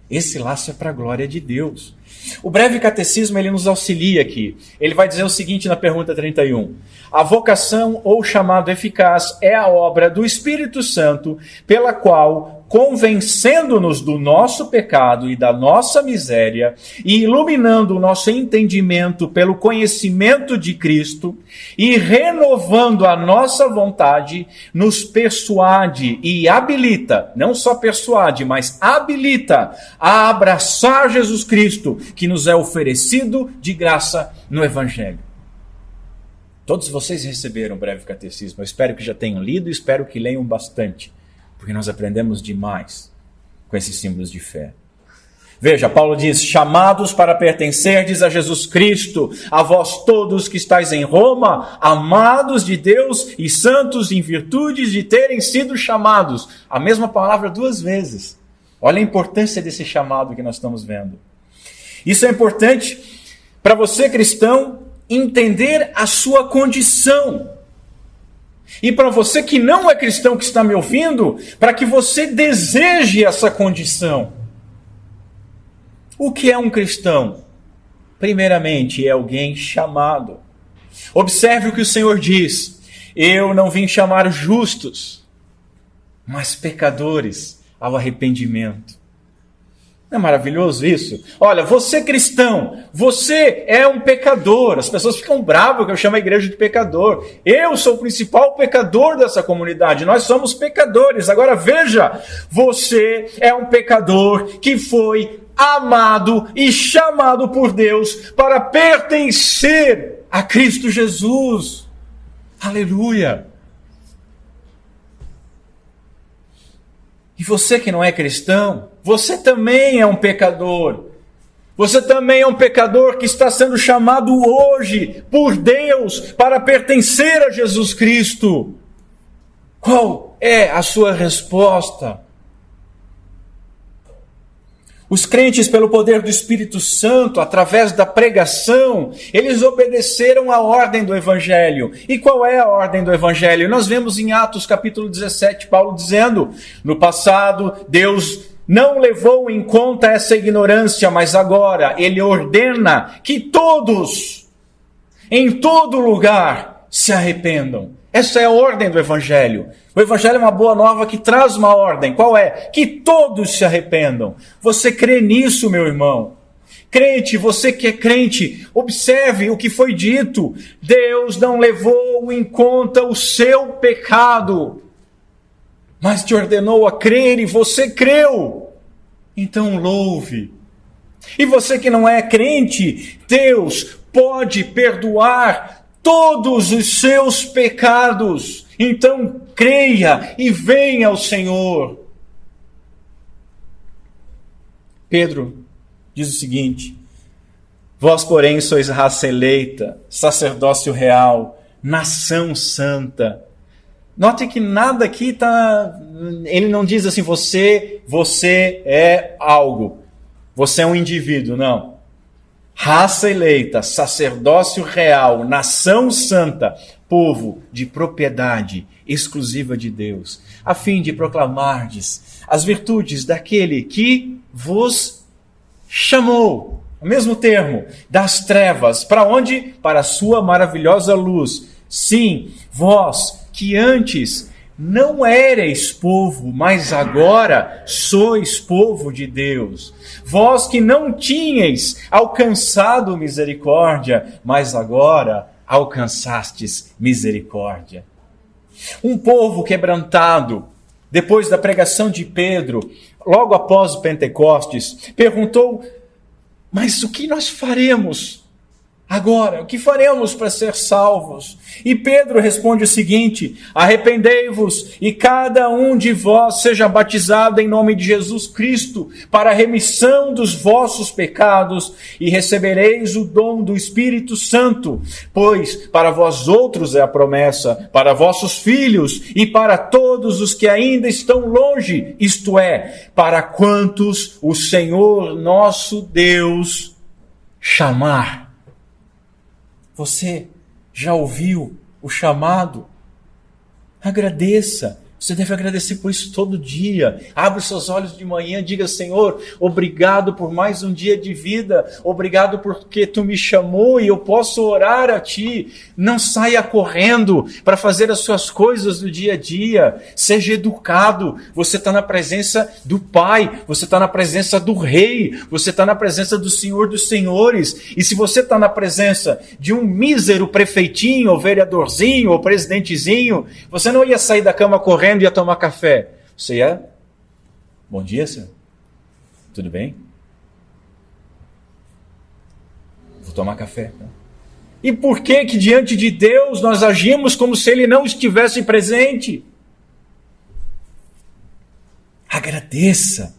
Esse laço é para a glória de Deus. O breve catecismo ele nos auxilia aqui. Ele vai dizer o seguinte na pergunta 31. A vocação ou chamado eficaz é a obra do Espírito Santo, pela qual, convencendo-nos do nosso pecado e da nossa miséria, e iluminando o nosso entendimento pelo conhecimento de Cristo, e renovando a nossa vontade, nos persuade e habilita, não só persuade, mas habilita a abraçar Jesus Cristo, que nos é oferecido de graça no Evangelho. Todos vocês receberam o breve catecismo. Eu espero que já tenham lido e espero que leiam bastante, porque nós aprendemos demais com esses símbolos de fé. Veja, Paulo diz, chamados para pertencerdes a Jesus Cristo, a vós todos que estáis em Roma, amados de Deus e santos em virtude de terem sido chamados. A mesma palavra 2 vezes. Olha a importância desse chamado que nós estamos vendo. Isso é importante para você, cristão, entender a sua condição. E para você que não é cristão que está me ouvindo, para que você deseje essa condição. O que é um cristão? Primeiramente, é alguém chamado. Observe o que o Senhor diz. Eu não vim chamar justos, mas pecadores ao arrependimento. Não é maravilhoso isso? Olha, você cristão, você é um pecador. As pessoas ficam bravas que eu chamo a igreja de pecador. Eu sou o principal pecador dessa comunidade. Nós somos pecadores. Agora veja, você é um pecador que foi amado e chamado por Deus para pertencer a Cristo Jesus. Aleluia! E você que não é cristão, você também é um pecador. Você também é um pecador que está sendo chamado hoje por Deus para pertencer a Jesus Cristo. Qual é a sua resposta? Os crentes, pelo poder do Espírito Santo, através da pregação, eles obedeceram à ordem do Evangelho. E qual é a ordem do Evangelho? Nós vemos em Atos capítulo 17, Paulo dizendo, no passado, Deus não levou em conta essa ignorância, mas agora Ele ordena que todos, em todo lugar, se arrependam. Essa é a ordem do Evangelho. O Evangelho é uma boa nova que traz uma ordem. Qual é? Que todos se arrependam. Você crê nisso, meu irmão? Crente, você que é crente, observe o que foi dito. Deus não levou em conta o seu pecado, mas te ordenou a crer e você creu. Então louve. E você que não é crente, Deus pode perdoar todos os seus pecados. Então creia e venha ao Senhor. Pedro diz o seguinte: vós, porém, sois raça eleita, sacerdócio real, nação santa. Note que nada aqui está... Ele não diz assim, você é algo. Você é um indivíduo, não. Raça eleita, sacerdócio real, nação santa, povo de propriedade exclusiva de Deus, a fim de proclamardes as virtudes daquele que vos chamou. O mesmo termo, das trevas, para onde? Para a sua maravilhosa luz. Sim, vós que antes não éreis povo, mas agora sois povo de Deus. Vós que não tinhais alcançado misericórdia, mas agora alcançastes misericórdia. Um povo quebrantado, depois da pregação de Pedro, logo após o Pentecostes, perguntou, mas o que nós faremos agora? O que faremos para ser salvos? E Pedro responde o seguinte: arrependei-vos e cada um de vós seja batizado em nome de Jesus Cristo para a remissão dos vossos pecados e recebereis o dom do Espírito Santo, pois para vós outros é a promessa, para vossos filhos e para todos os que ainda estão longe, isto é, para quantos o Senhor nosso Deus chamar. Você já ouviu o chamado? Agradeça. Você deve agradecer por isso todo dia. Abra os seus olhos de manhã e diga: Senhor, obrigado por mais um dia de vida. Obrigado porque Tu me chamou e eu posso orar a Ti. Não saia correndo para fazer as suas coisas do dia a dia. Seja educado. Você está na presença do Pai. Você está na presença do Rei. Você está na presença do Senhor dos Senhores. E se você está na presença de um mísero prefeitinho, ou vereadorzinho, ou presidentezinho, você não ia sair da cama correndo e ia tomar café. Você ia: bom dia, senhor. Tudo bem? Vou tomar café. E por que diante de Deus nós agimos como se Ele não estivesse presente? Agradeça.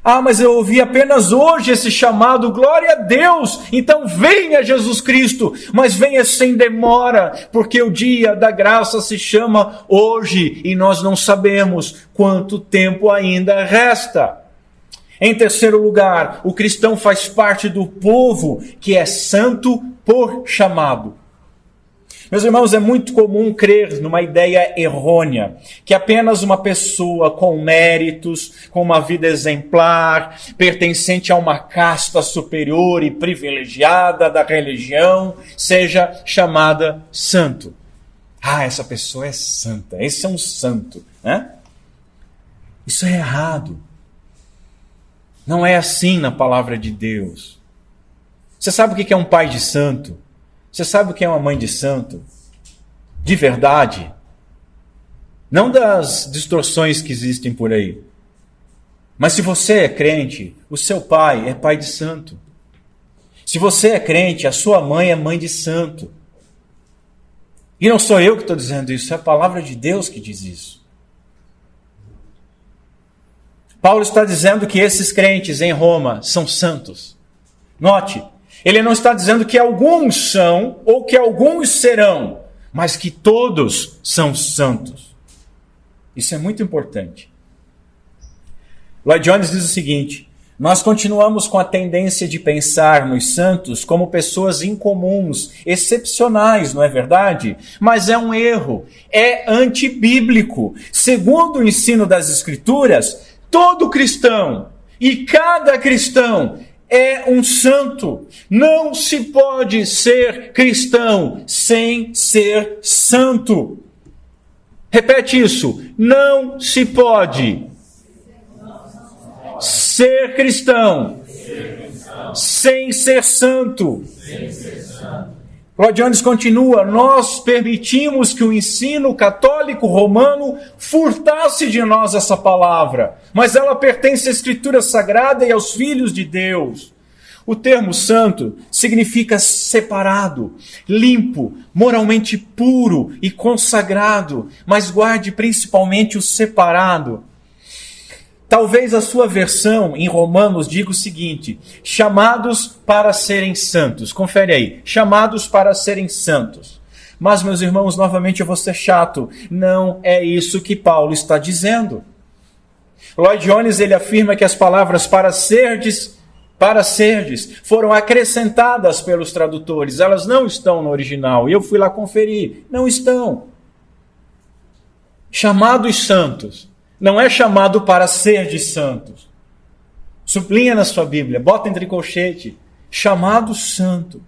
Ah, mas eu ouvi apenas hoje esse chamado. Glória a Deus! Então venha Jesus Cristo, mas venha sem demora, porque o dia da graça se chama hoje e nós não sabemos quanto tempo ainda resta. Em terceiro lugar, o cristão faz parte do povo que é santo por chamado. Meus irmãos, é muito comum crer numa ideia errônea, que apenas uma pessoa com méritos, com uma vida exemplar, pertencente a uma casta superior e privilegiada da religião, seja chamada santo. Ah, essa pessoa é santa, esse é um santo, né? Isso é errado. Não é assim na palavra de Deus. Você sabe o que é um pai de santo? Você sabe o que é uma mãe de santo? De verdade. Não das distorções que existem por aí. Mas se você é crente, o seu pai é pai de santo. Se você é crente, a sua mãe é mãe de santo. E não sou eu que estou dizendo isso, é a palavra de Deus que diz isso. Paulo está dizendo que esses crentes em Roma são santos. Note, ele não está dizendo que alguns são ou que alguns serão, mas que todos são santos. Isso é muito importante. Lloyd Jones diz o seguinte: nós continuamos com a tendência de pensar nos santos como pessoas incomuns, excepcionais, não é verdade? Mas é um erro, é antibíblico. Segundo o ensino das Escrituras, todo cristão e cada cristão é um santo. Não se pode ser cristão sem ser santo. Repete isso. Não se pode ser cristão sem ser santo. Lloyd Jones continua: nós permitimos que o ensino católico romano furtasse de nós essa palavra, mas ela pertence à Escritura Sagrada e aos filhos de Deus. O termo santo significa separado, limpo, moralmente puro e consagrado, mas guarde principalmente o separado. Talvez a sua versão em Romanos diga o seguinte: chamados para serem santos. Confere aí, chamados para serem santos. Mas, meus irmãos, novamente eu vou ser chato. Não é isso que Paulo está dizendo. Lloyd Jones, ele afirma que as palavras para serdes foram acrescentadas pelos tradutores. Elas não estão no original. E eu fui lá conferir. Não estão. Chamados santos. Não é chamado para ser de santos. Sublinha na sua Bíblia, bota entre colchete. Chamado santo.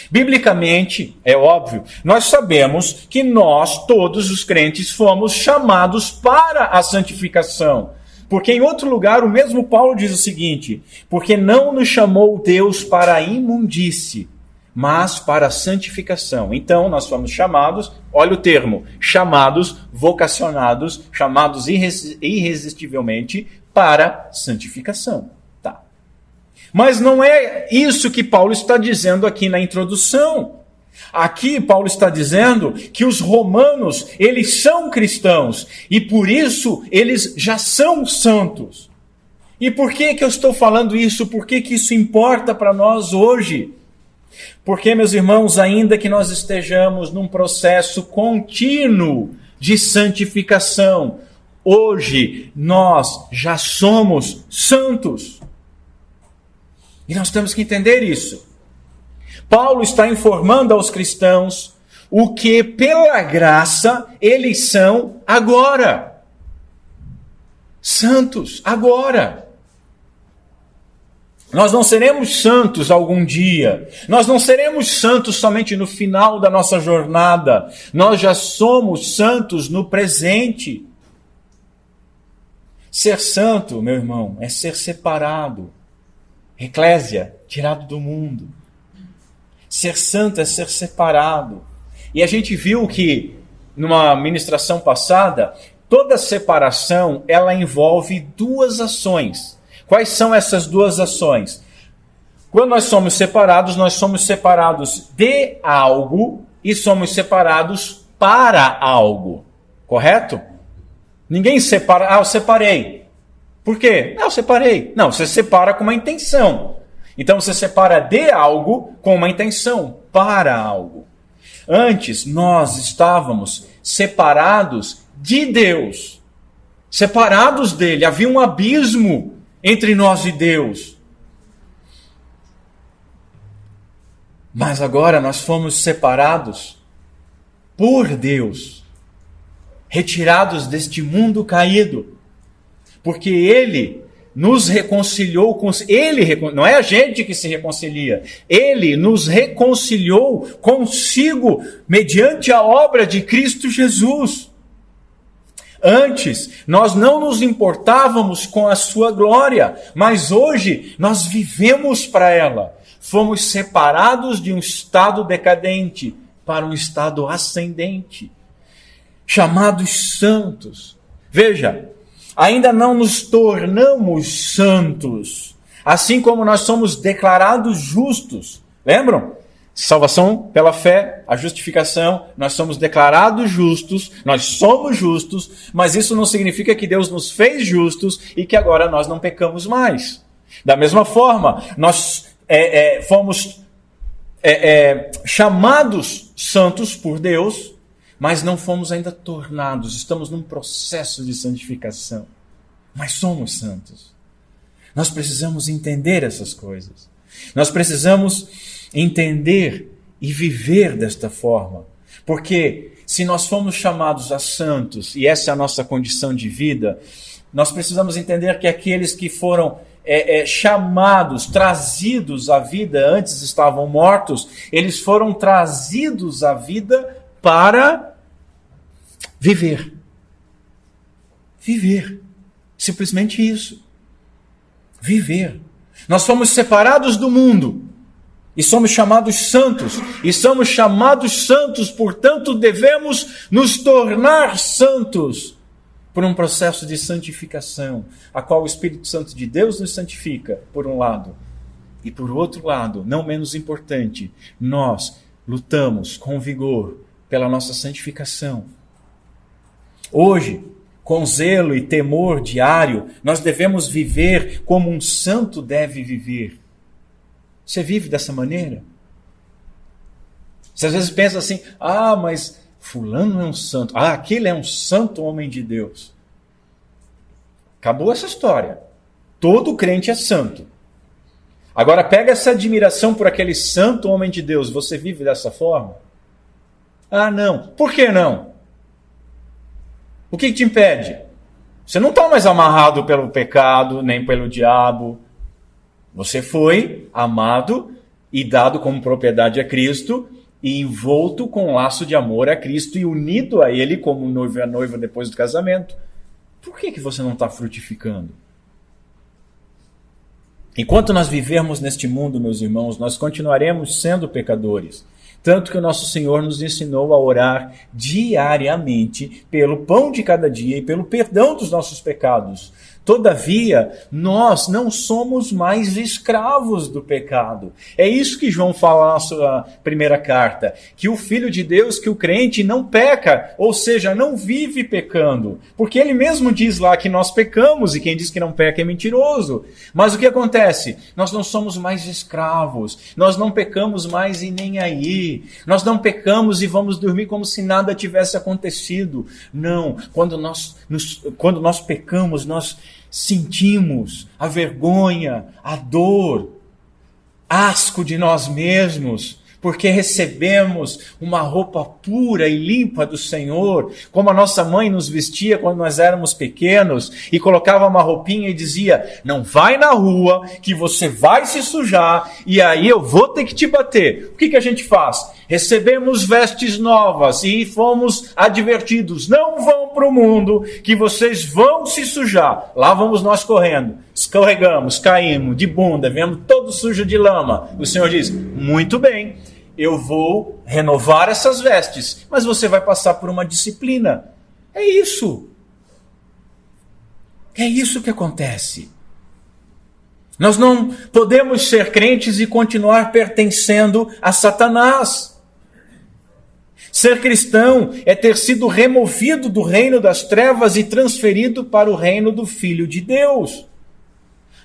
Biblicamente, é óbvio, nós sabemos que nós, todos os crentes, fomos chamados para a santificação. Porque em outro lugar, o mesmo Paulo diz o seguinte: porque não nos chamou Deus para a imundície, mas para a santificação. Então, nós fomos chamados, olha o termo, chamados, vocacionados, chamados irresistivelmente para santificação. Tá. Mas não é isso que Paulo está dizendo aqui na introdução. Aqui Paulo está dizendo que os romanos, eles são cristãos e por isso eles já são santos. E por que eu estou falando isso? Por que isso importa para nós hoje? Porque, meus irmãos, ainda que nós estejamos num processo contínuo de santificação, hoje nós já somos santos. E nós temos que entender isso. Paulo está informando aos cristãos o que, pela graça, eles são agora. Santos, agora. Nós não seremos santos algum dia. Nós não seremos santos somente no final da nossa jornada. Nós já somos santos no presente. Ser santo, meu irmão, é ser separado. Eclésia, tirado do mundo. Ser santo é ser separado. E a gente viu que, numa ministração passada, toda separação, ela envolve duas ações. Quais são essas duas ações? Quando nós somos separados de algo e somos separados para algo. Correto? Ninguém separa, eu separei. Por quê? Eu separei. Não, você separa com uma intenção. Então você separa de algo com uma intenção para algo. Antes nós estávamos separados de Deus. Separados dele. Havia um abismo entre nós e Deus. Mas agora nós fomos separados por Deus. Retirados deste mundo caído. Porque Ele nos reconciliou com... não é a gente que se reconcilia. Ele nos reconciliou consigo mediante a obra de Cristo Jesus. Antes, nós não nos importávamos com a sua glória, mas hoje nós vivemos para ela. Fomos separados de um estado decadente para um estado ascendente, chamados santos. Veja, ainda não nos tornamos santos, assim como nós somos declarados justos. Lembram? Salvação pela fé, a justificação, nós somos declarados justos, nós somos justos, mas isso não significa que Deus nos fez justos e que agora nós não pecamos mais. Da mesma forma, nós fomos chamados santos por Deus, mas não fomos ainda tornados, estamos num processo de santificação, mas somos santos. Nós precisamos entender essas coisas. Nós precisamos entender e viver desta forma. Porque se nós fomos chamados a santos, e essa é a nossa condição de vida, nós precisamos entender que aqueles que foram chamados, trazidos à vida, antes estavam mortos, eles foram trazidos à vida para viver. Viver. Simplesmente isso. Viver. Nós fomos separados do mundo. E somos chamados santos. E somos chamados santos, portanto, devemos nos tornar santos por um processo de santificação, a qual o Espírito Santo de Deus nos santifica, por um lado. E por outro lado, não menos importante, nós lutamos com vigor pela nossa santificação. Hoje, com zelo e temor diário, nós devemos viver como um santo deve viver. Você vive dessa maneira? Você às vezes pensa assim, mas fulano é um santo. Aquele é um santo homem de Deus. Acabou essa história. Todo crente é santo. Agora pega essa admiração por aquele santo homem de Deus. Você vive dessa forma? Não. Por que não? O que te impede? Você não está mais amarrado pelo pecado, nem pelo diabo. Você foi amado e dado como propriedade a Cristo e envolto com um laço de amor a Cristo e unido a Ele como noivo e a noiva depois do casamento. Por que você não está frutificando? Enquanto nós vivermos neste mundo, meus irmãos, nós continuaremos sendo pecadores. Tanto que o nosso Senhor nos ensinou a orar diariamente pelo pão de cada dia e pelo perdão dos nossos pecados. Todavia, nós não somos mais escravos do pecado. É isso que João fala na sua primeira carta, que o Filho de Deus, que o crente não peca, ou seja, não vive pecando. Porque ele mesmo diz lá que nós pecamos, e quem diz que não peca é mentiroso. Mas o que acontece? Nós não somos mais escravos, nós não pecamos mais e nem aí. Nós não pecamos e vamos dormir como se nada tivesse acontecido. Não, quando nós pecamos, nós sentimos a vergonha, a dor, asco de nós mesmos. porque recebemos uma roupa pura e limpa do Senhor, como a nossa mãe nos vestia quando nós éramos pequenos, e colocava uma roupinha e dizia: não vai na rua, que você vai se sujar, e aí eu vou ter que te bater. O que a gente faz? Recebemos vestes novas e fomos advertidos: não vão para o mundo, que vocês vão se sujar. Lá vamos nós correndo, escorregamos, caímos de bunda, viemos todo sujo de lama. O Senhor diz: muito bem, eu vou renovar essas vestes, mas você vai passar por uma disciplina. É isso. É isso que acontece. Nós não podemos ser crentes e continuar pertencendo a Satanás. Ser cristão é ter sido removido do reino das trevas e transferido para o reino do Filho de Deus.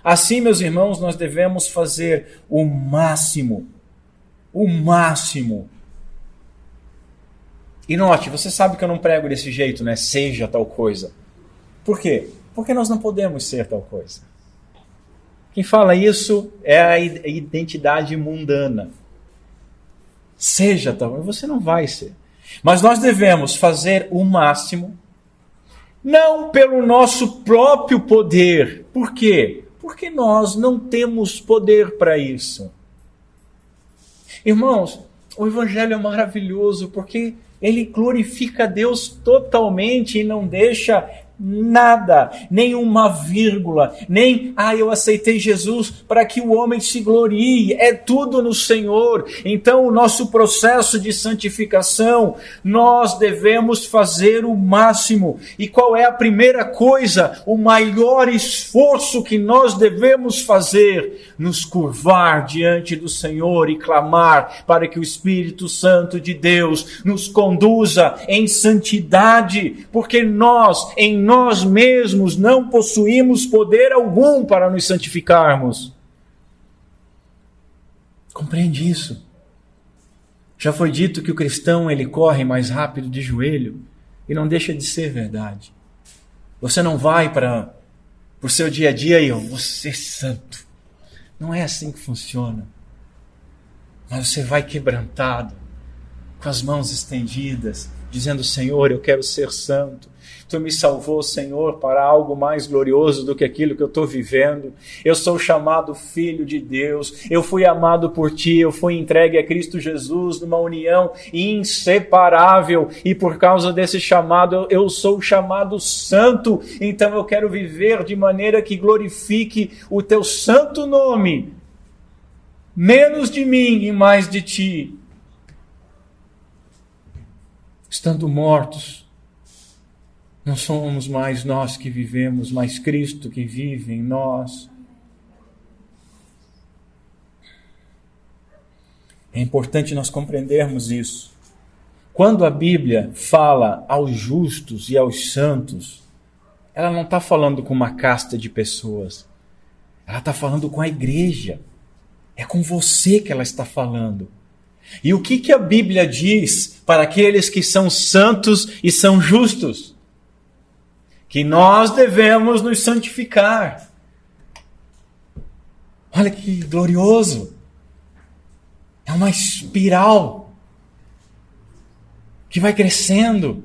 Assim, meus irmãos, nós devemos fazer o máximo. O máximo. E note, você sabe que eu não prego desse jeito, né? Seja tal coisa. Por quê? Porque nós não podemos ser tal coisa. Quem fala isso é a identidade mundana. Seja tal, você não vai ser. Mas nós devemos fazer o máximo, não pelo nosso próprio poder. Por quê? Porque nós não temos poder para isso. Irmãos, o Evangelho é maravilhoso porque ele glorifica a Deus totalmente e não deixa nada, nem uma vírgula, nem eu aceitei Jesus para que o homem se glorie. É tudo no Senhor. Então o nosso processo de santificação, nós devemos fazer o máximo. E qual é a primeira coisa, o maior esforço que nós devemos fazer? Nos curvar diante do Senhor e clamar para que o Espírito Santo de Deus nos conduza em santidade, porque em nós mesmos não possuímos poder algum para nos santificarmos. Compreende isso? Já foi dito que o cristão ele corre mais rápido de joelho, e não deixa de ser verdade. Você não vai para o seu dia a dia e eu vou ser santo. Não é assim que funciona. Mas você vai quebrantado, com as mãos estendidas, dizendo: Senhor, eu quero ser santo. Tu me salvou, Senhor, para algo mais glorioso do que aquilo que eu estou vivendo. Eu sou chamado filho de Deus. Eu fui amado por Ti. Eu fui entregue a Cristo Jesus numa união inseparável. E por causa desse chamado, eu sou chamado santo. Então eu quero viver de maneira que glorifique o Teu santo nome. Menos de mim e mais de Ti. Estando mortos, não somos mais nós que vivemos, mas Cristo que vive em nós. É importante nós compreendermos isso. Quando a Bíblia fala aos justos e aos santos, ela não está falando com uma casta de pessoas. Ela está falando com a igreja. É com você que ela está falando. E o que a Bíblia diz para aqueles que são santos e são justos? Que nós devemos nos santificar. Olha que glorioso. É uma espiral que vai crescendo.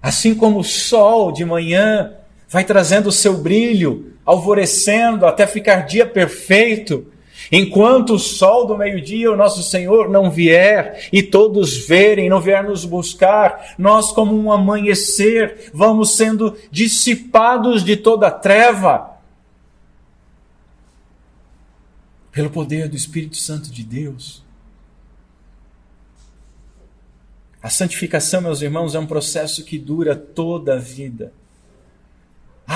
Assim como o sol de manhã vai trazendo o seu brilho, alvorecendo até ficar dia perfeito. Enquanto o sol do meio-dia, o nosso Senhor, não vier e todos verem, não vier nos buscar, nós, como um amanhecer, vamos sendo dissipados de toda a treva pelo poder do Espírito Santo de Deus. A santificação, meus irmãos, é um processo que dura toda a vida.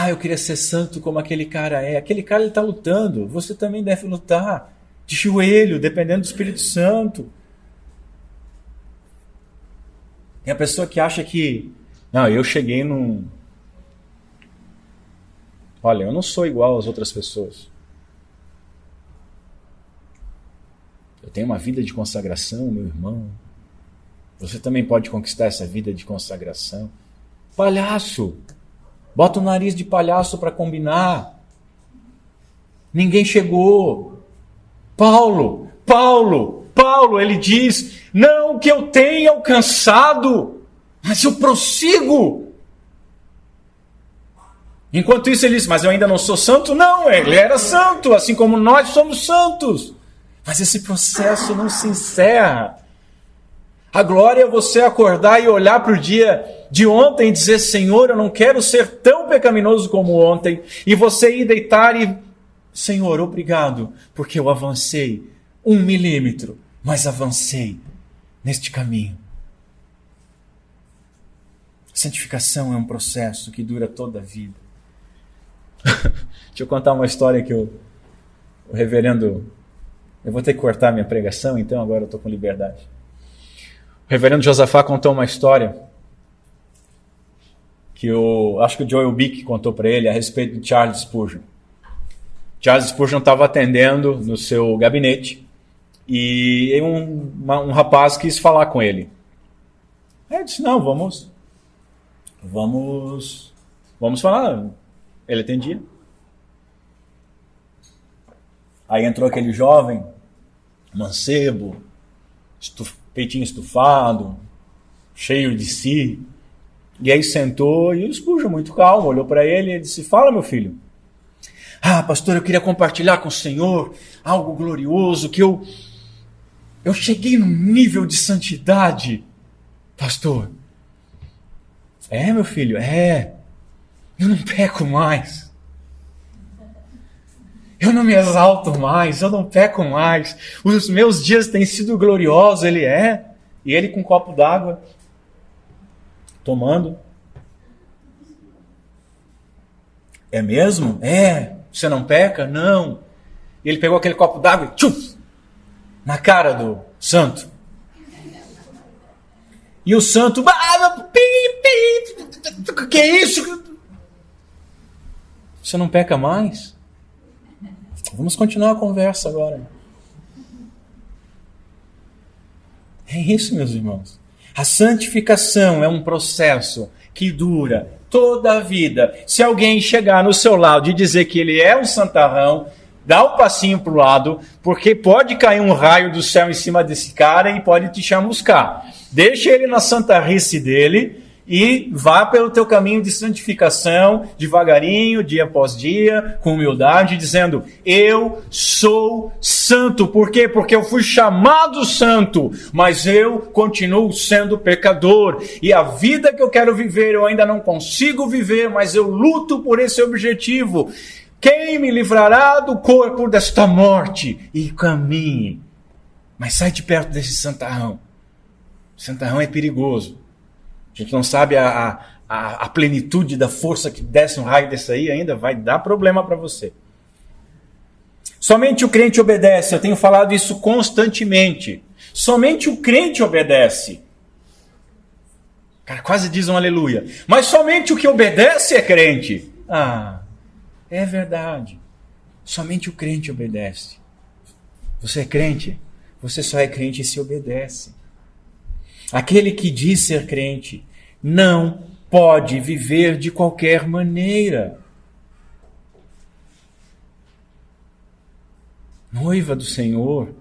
Eu queria ser santo como aquele cara é. Aquele cara está lutando. Você também deve lutar. De joelho, dependendo do Espírito Santo. Tem a pessoa que acha que... eu cheguei num... Olha, eu não sou igual às outras pessoas. Eu tenho uma vida de consagração, meu irmão. Você também pode conquistar essa vida de consagração. Palhaço! Bota o nariz de palhaço para combinar. Ninguém chegou. Paulo, Paulo, ele diz, não que eu tenha alcançado, mas eu prossigo. Enquanto isso ele diz, mas eu ainda não sou santo? Não, ele era santo, assim como nós somos santos. Mas esse processo não se encerra. A glória é você acordar e olhar para o dia de ontem e dizer, Senhor, eu não quero ser tão pecaminoso como ontem. E você ir deitar e, Senhor, obrigado, porque eu avancei 1 milímetro, mas avancei neste caminho. Santificação é um processo que dura toda a vida. Deixa eu contar uma história que o reverendo... Eu vou ter que cortar minha pregação, então agora eu estou com liberdade. O reverendo Josafá contou uma história que acho que o Joel Bick contou para ele a respeito de Charles Spurgeon. Charles Spurgeon estava atendendo no seu gabinete e um rapaz quis falar com ele. Aí ele disse, não, vamos falar. Ele atendia. Aí entrou aquele jovem, mancebo, peitinho estufado, cheio de si. E aí sentou e o Spurgeon, muito calmo, olhou para ele e disse, fala, meu filho. Ah, pastor, eu queria compartilhar com o senhor algo glorioso, que eu cheguei num nível de santidade, pastor. É, meu filho, eu não peco mais. Eu não me exalto mais, eu não peco mais. Os meus dias têm sido gloriosos, ele é. E ele com um copo d'água, tomando. É mesmo? É. Você não peca? Não. E ele pegou aquele copo d'água e tchuf, na cara do santo. E o santo, que é isso? Você não peca mais? Vamos continuar a conversa agora. É isso, meus irmãos. A santificação é um processo que dura toda a vida. Se alguém chegar no seu lado e dizer que ele é um santarrão, dá um passinho para o lado, porque pode cair um raio do céu em cima desse cara e pode te chamuscar. Deixa ele na santarrice dele e vá pelo teu caminho de santificação, devagarinho, dia após dia, com humildade, dizendo, eu sou santo. Por quê? Porque eu fui chamado santo, mas eu continuo sendo pecador. E a vida que eu quero viver, eu ainda não consigo viver, mas eu luto por esse objetivo. Quem me livrará do corpo desta morte? E caminhe. Mas sai de perto desse santarrão. O santarrão é perigoso. A gente não sabe a plenitude da força que desce um raio desse aí, ainda vai dar problema para você. Somente o crente obedece. Eu tenho falado isso constantemente. Somente o crente obedece. Cara, quase diz um aleluia. Mas somente o que obedece é crente. Ah, é verdade. Somente o crente obedece. Você é crente? Você só é crente se obedece. Aquele que diz ser crente não pode viver de qualquer maneira. Noiva do Senhor,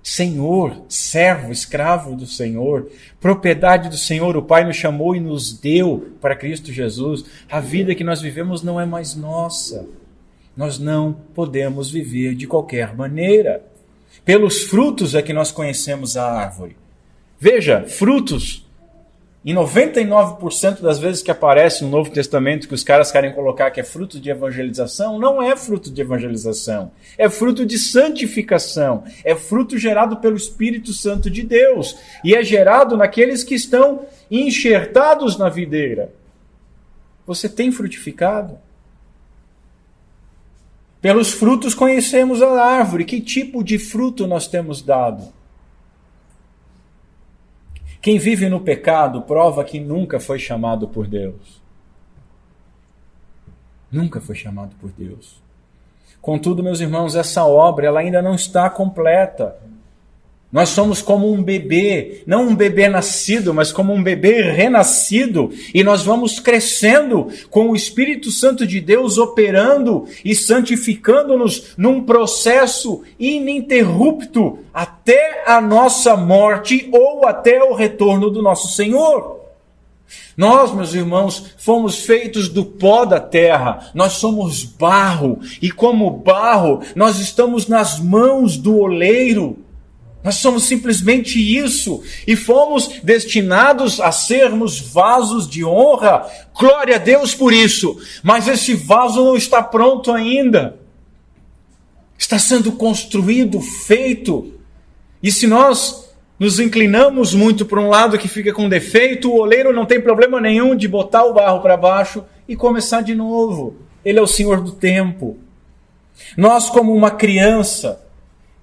Senhor, servo, escravo do Senhor, propriedade do Senhor, o Pai nos chamou e nos deu para Cristo Jesus. A vida que nós vivemos não é mais nossa. Nós não podemos viver de qualquer maneira. Pelos frutos é que nós conhecemos a árvore. Veja, frutos, em 99% das vezes que aparece no Novo Testamento que os caras querem colocar que é fruto de evangelização, não é fruto de evangelização, é fruto de santificação, é fruto gerado pelo Espírito Santo de Deus e é gerado naqueles que estão enxertados na videira. Você tem frutificado? Pelos frutos conhecemos a árvore. Que tipo de fruto nós temos dado? Quem vive no pecado prova que nunca foi chamado por Deus. Nunca foi chamado por Deus. Contudo, meus irmãos, essa obra ela ainda não está completa. Nós somos como um bebê, não um bebê nascido, mas como um bebê renascido, e nós vamos crescendo com o Espírito Santo de Deus operando e santificando-nos num processo ininterrupto até a nossa morte ou até o retorno do nosso Senhor. Nós, meus irmãos, fomos feitos do pó da terra, nós somos barro, e como barro, nós estamos nas mãos do oleiro. Nós somos simplesmente isso, e fomos destinados a sermos vasos de honra. Glória a Deus por isso, mas esse vaso não está pronto ainda. Está sendo construído, feito. E se nós nos inclinamos muito para um lado que fica com defeito, o oleiro não tem problema nenhum de botar o barro para baixo e começar de novo. Ele é o Senhor do tempo. Nós, como uma criança,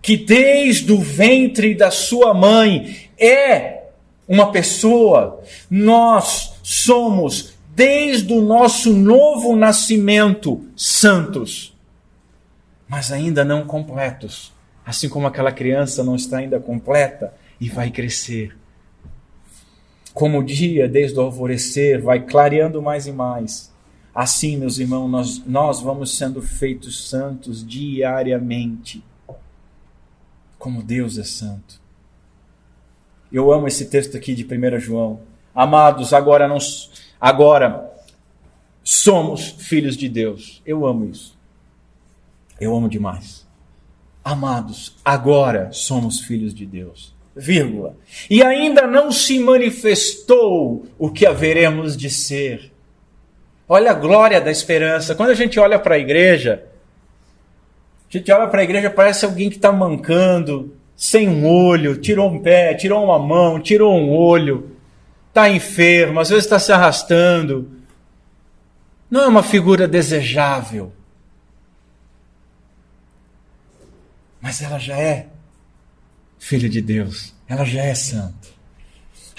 que desde o ventre da sua mãe é uma pessoa, nós somos, desde o nosso novo nascimento, santos, mas ainda não completos, assim como aquela criança não está ainda completa e vai crescer. Como o dia, desde o alvorecer, vai clareando mais e mais, assim, meus irmãos, nós vamos sendo feitos santos diariamente. Como Deus é santo. Eu amo esse texto aqui de 1 João. Amados, agora somos filhos de Deus. Eu amo isso. Eu amo demais. Amados, agora somos filhos de Deus. Vírgula. E ainda não se manifestou o que haveremos de ser. Olha a glória da esperança. Quando a gente olha para a igreja, parece alguém que está mancando, sem um olho, tirou um pé, tirou uma mão, tirou um olho, está enfermo, às vezes está se arrastando. Não é uma figura desejável. Mas ela já é filha de Deus, ela já é santa.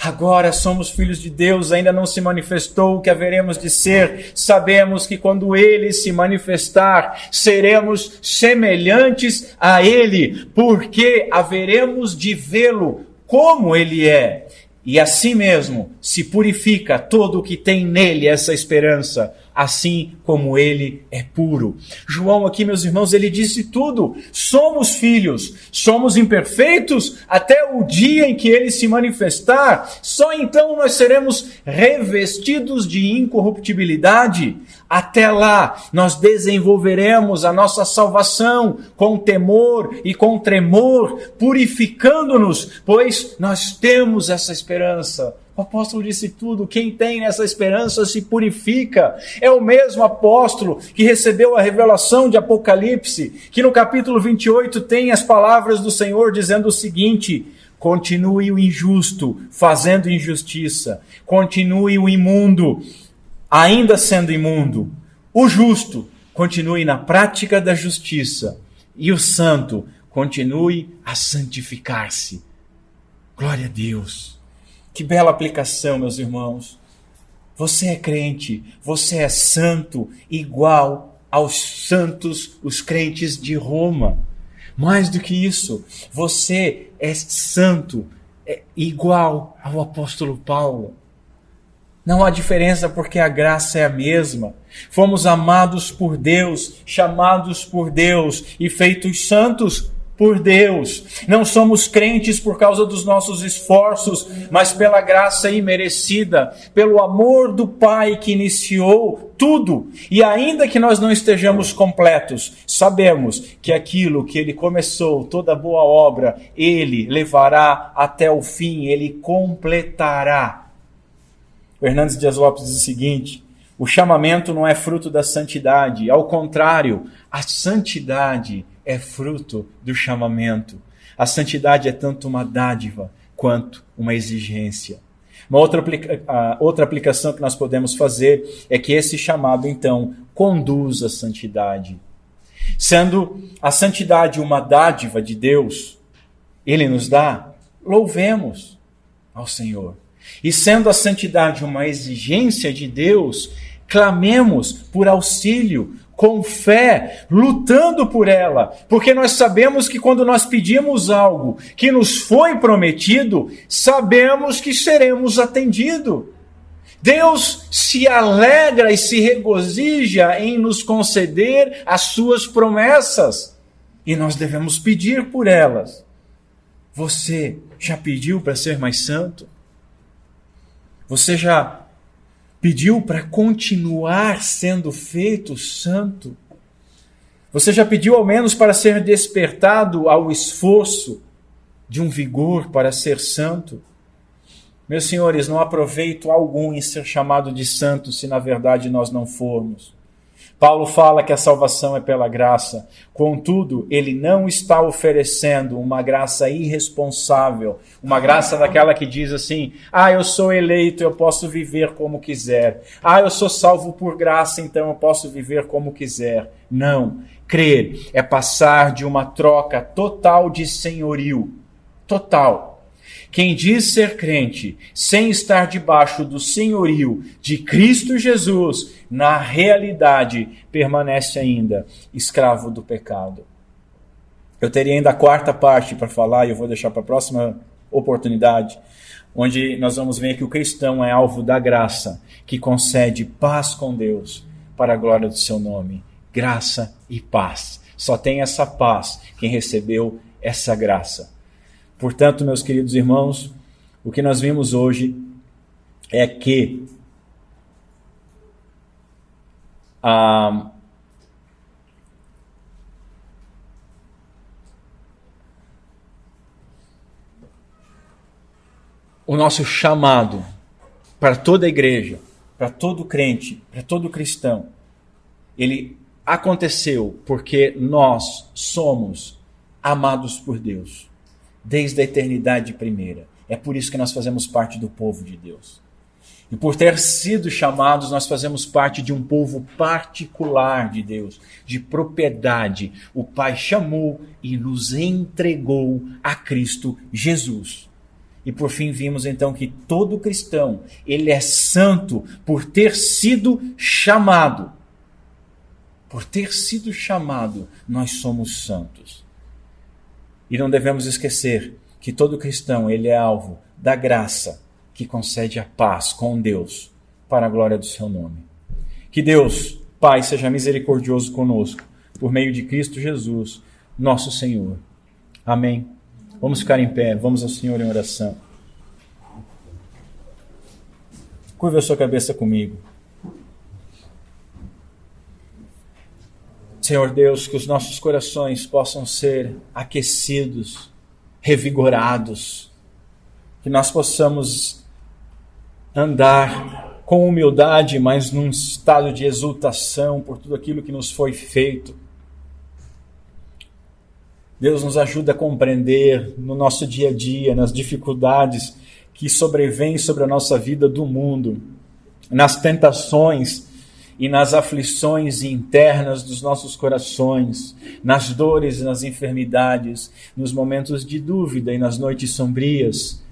Agora somos filhos de Deus, ainda não se manifestou o que haveremos de ser. Sabemos que quando Ele se manifestar, seremos semelhantes a Ele, porque haveremos de vê-lo como Ele é. E assim mesmo se purifica todo o que tem nele essa esperança, assim como ele é puro. João aqui, meus irmãos, ele disse tudo. Somos filhos, somos imperfeitos até o dia em que ele se manifestar. Só então nós seremos revestidos de incorruptibilidade. Até lá, nós desenvolveremos a nossa salvação com temor e com tremor, purificando-nos, pois nós temos essa esperança. O apóstolo disse tudo, quem tem essa esperança se purifica. É o mesmo apóstolo que recebeu a revelação de Apocalipse, que no capítulo 28 tem as palavras do Senhor dizendo o seguinte: continue o injusto fazendo injustiça, continue o imundo ainda sendo imundo, o justo continue na prática da justiça e o santo continue a santificar-se. Glória a Deus. Que bela aplicação, meus irmãos. Você é crente, você é santo, igual aos santos, os crentes de Roma. Mais do que isso, você é santo, igual ao apóstolo Paulo. Não há diferença porque a graça é a mesma. Fomos amados por Deus, chamados por Deus e feitos santos por Deus. Não somos crentes por causa dos nossos esforços, mas pela graça imerecida, pelo amor do Pai que iniciou tudo. E ainda que nós não estejamos completos, sabemos que aquilo que Ele começou, toda boa obra, Ele levará até o fim, Ele completará. O Hernandes Dias Lopes diz o seguinte: o chamamento não é fruto da santidade, ao contrário, a santidade é fruto do chamamento. A santidade é tanto uma dádiva quanto uma exigência. Uma outra aplicação que nós podemos fazer é que esse chamado, então, conduz à santidade. Sendo a santidade uma dádiva de Deus, Ele nos dá, louvemos ao Senhor. E sendo a santidade uma exigência de Deus, clamemos por auxílio, com fé, lutando por ela, porque nós sabemos que quando nós pedimos algo que nos foi prometido, sabemos que seremos atendidos. Deus se alegra e se regozija em nos conceder as suas promessas, e nós devemos pedir por elas. Você já pediu para ser mais santo? Você já pediu para continuar sendo feito santo? Você já pediu ao menos para ser despertado ao esforço de um vigor para ser santo? Meus senhores, não há proveito algum em ser chamado de santo se na verdade nós não formos. Paulo fala que a salvação é pela graça, contudo, ele não está oferecendo uma graça irresponsável, uma graça daquela que diz assim: eu sou eleito, eu posso viver como quiser. Eu sou salvo por graça, então eu posso viver como quiser. Não, crer é passar de uma troca total de senhorio, total. Quem diz ser crente, sem estar debaixo do senhorio de Cristo Jesus, na realidade, permanece ainda escravo do pecado. Eu teria ainda a quarta parte para falar, e eu vou deixar para a próxima oportunidade, onde nós vamos ver que o cristão é alvo da graça, que concede paz com Deus, para a glória do seu nome. Graça e paz. Só tem essa paz quem recebeu essa graça. Portanto, meus queridos irmãos, o que nós vimos hoje é que o nosso chamado para toda a igreja, para todo crente, para todo cristão, ele aconteceu porque nós somos amados por Deus. Desde a eternidade primeira. É por isso que nós fazemos parte do povo de Deus. E por ter sido chamados, nós fazemos parte de um povo particular de Deus, de propriedade. O Pai chamou e nos entregou a Cristo Jesus. E por fim vimos então que todo cristão, ele é santo por ter sido chamado. Por ter sido chamado, nós somos santos. E não devemos esquecer que todo cristão ele é alvo da graça que concede a paz com Deus para a glória do seu nome. Que Deus, Pai, seja misericordioso conosco por meio de Cristo Jesus, nosso Senhor. Amém. Vamos ficar em pé, vamos ao Senhor em oração. Curva a sua cabeça comigo. Senhor Deus, que os nossos corações possam ser aquecidos, revigorados, que nós possamos andar com humildade, mas num estado de exultação por tudo aquilo que nos foi feito. Deus nos ajuda a compreender no nosso dia a dia, nas dificuldades que sobrevêm sobre a nossa vida do mundo, nas tentações e nas aflições internas dos nossos corações, nas dores e nas enfermidades, nos momentos de dúvida e nas noites sombrias.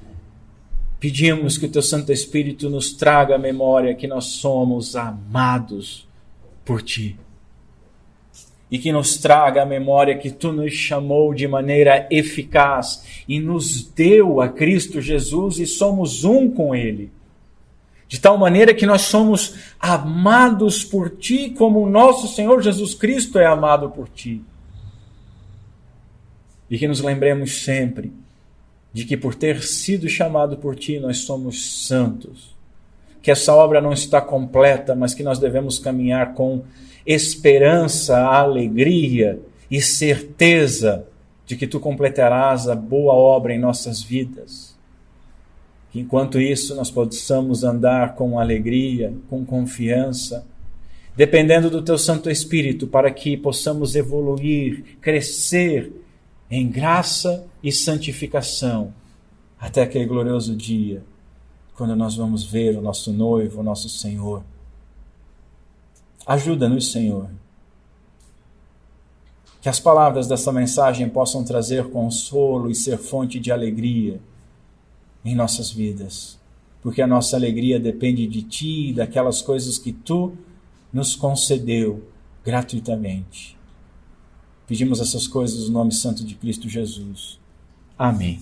Pedimos que o Teu Santo Espírito nos traga a memória que nós somos amados por Ti. E que nos traga a memória que Tu nos chamou de maneira eficaz e nos deu a Cristo Jesus e somos um com Ele. De tal maneira que nós somos amados por Ti, como o nosso Senhor Jesus Cristo é amado por Ti. E que nos lembremos sempre de que por ter sido chamado por Ti, nós somos santos. Que essa obra não está completa, mas que nós devemos caminhar com esperança, alegria e certeza de que Tu completarás a boa obra em nossas vidas. Que enquanto isso nós possamos andar com alegria, com confiança, dependendo do Teu Santo Espírito, para que possamos evoluir, crescer em graça e santificação, até aquele glorioso dia, quando nós vamos ver o nosso noivo, o nosso Senhor. Ajuda-nos, Senhor. Que as palavras dessa mensagem possam trazer consolo e ser fonte de alegria em nossas vidas, porque a nossa alegria depende de Ti e daquelas coisas que Tu nos concedeu gratuitamente. Pedimos essas coisas no nome santo de Cristo Jesus. Amém.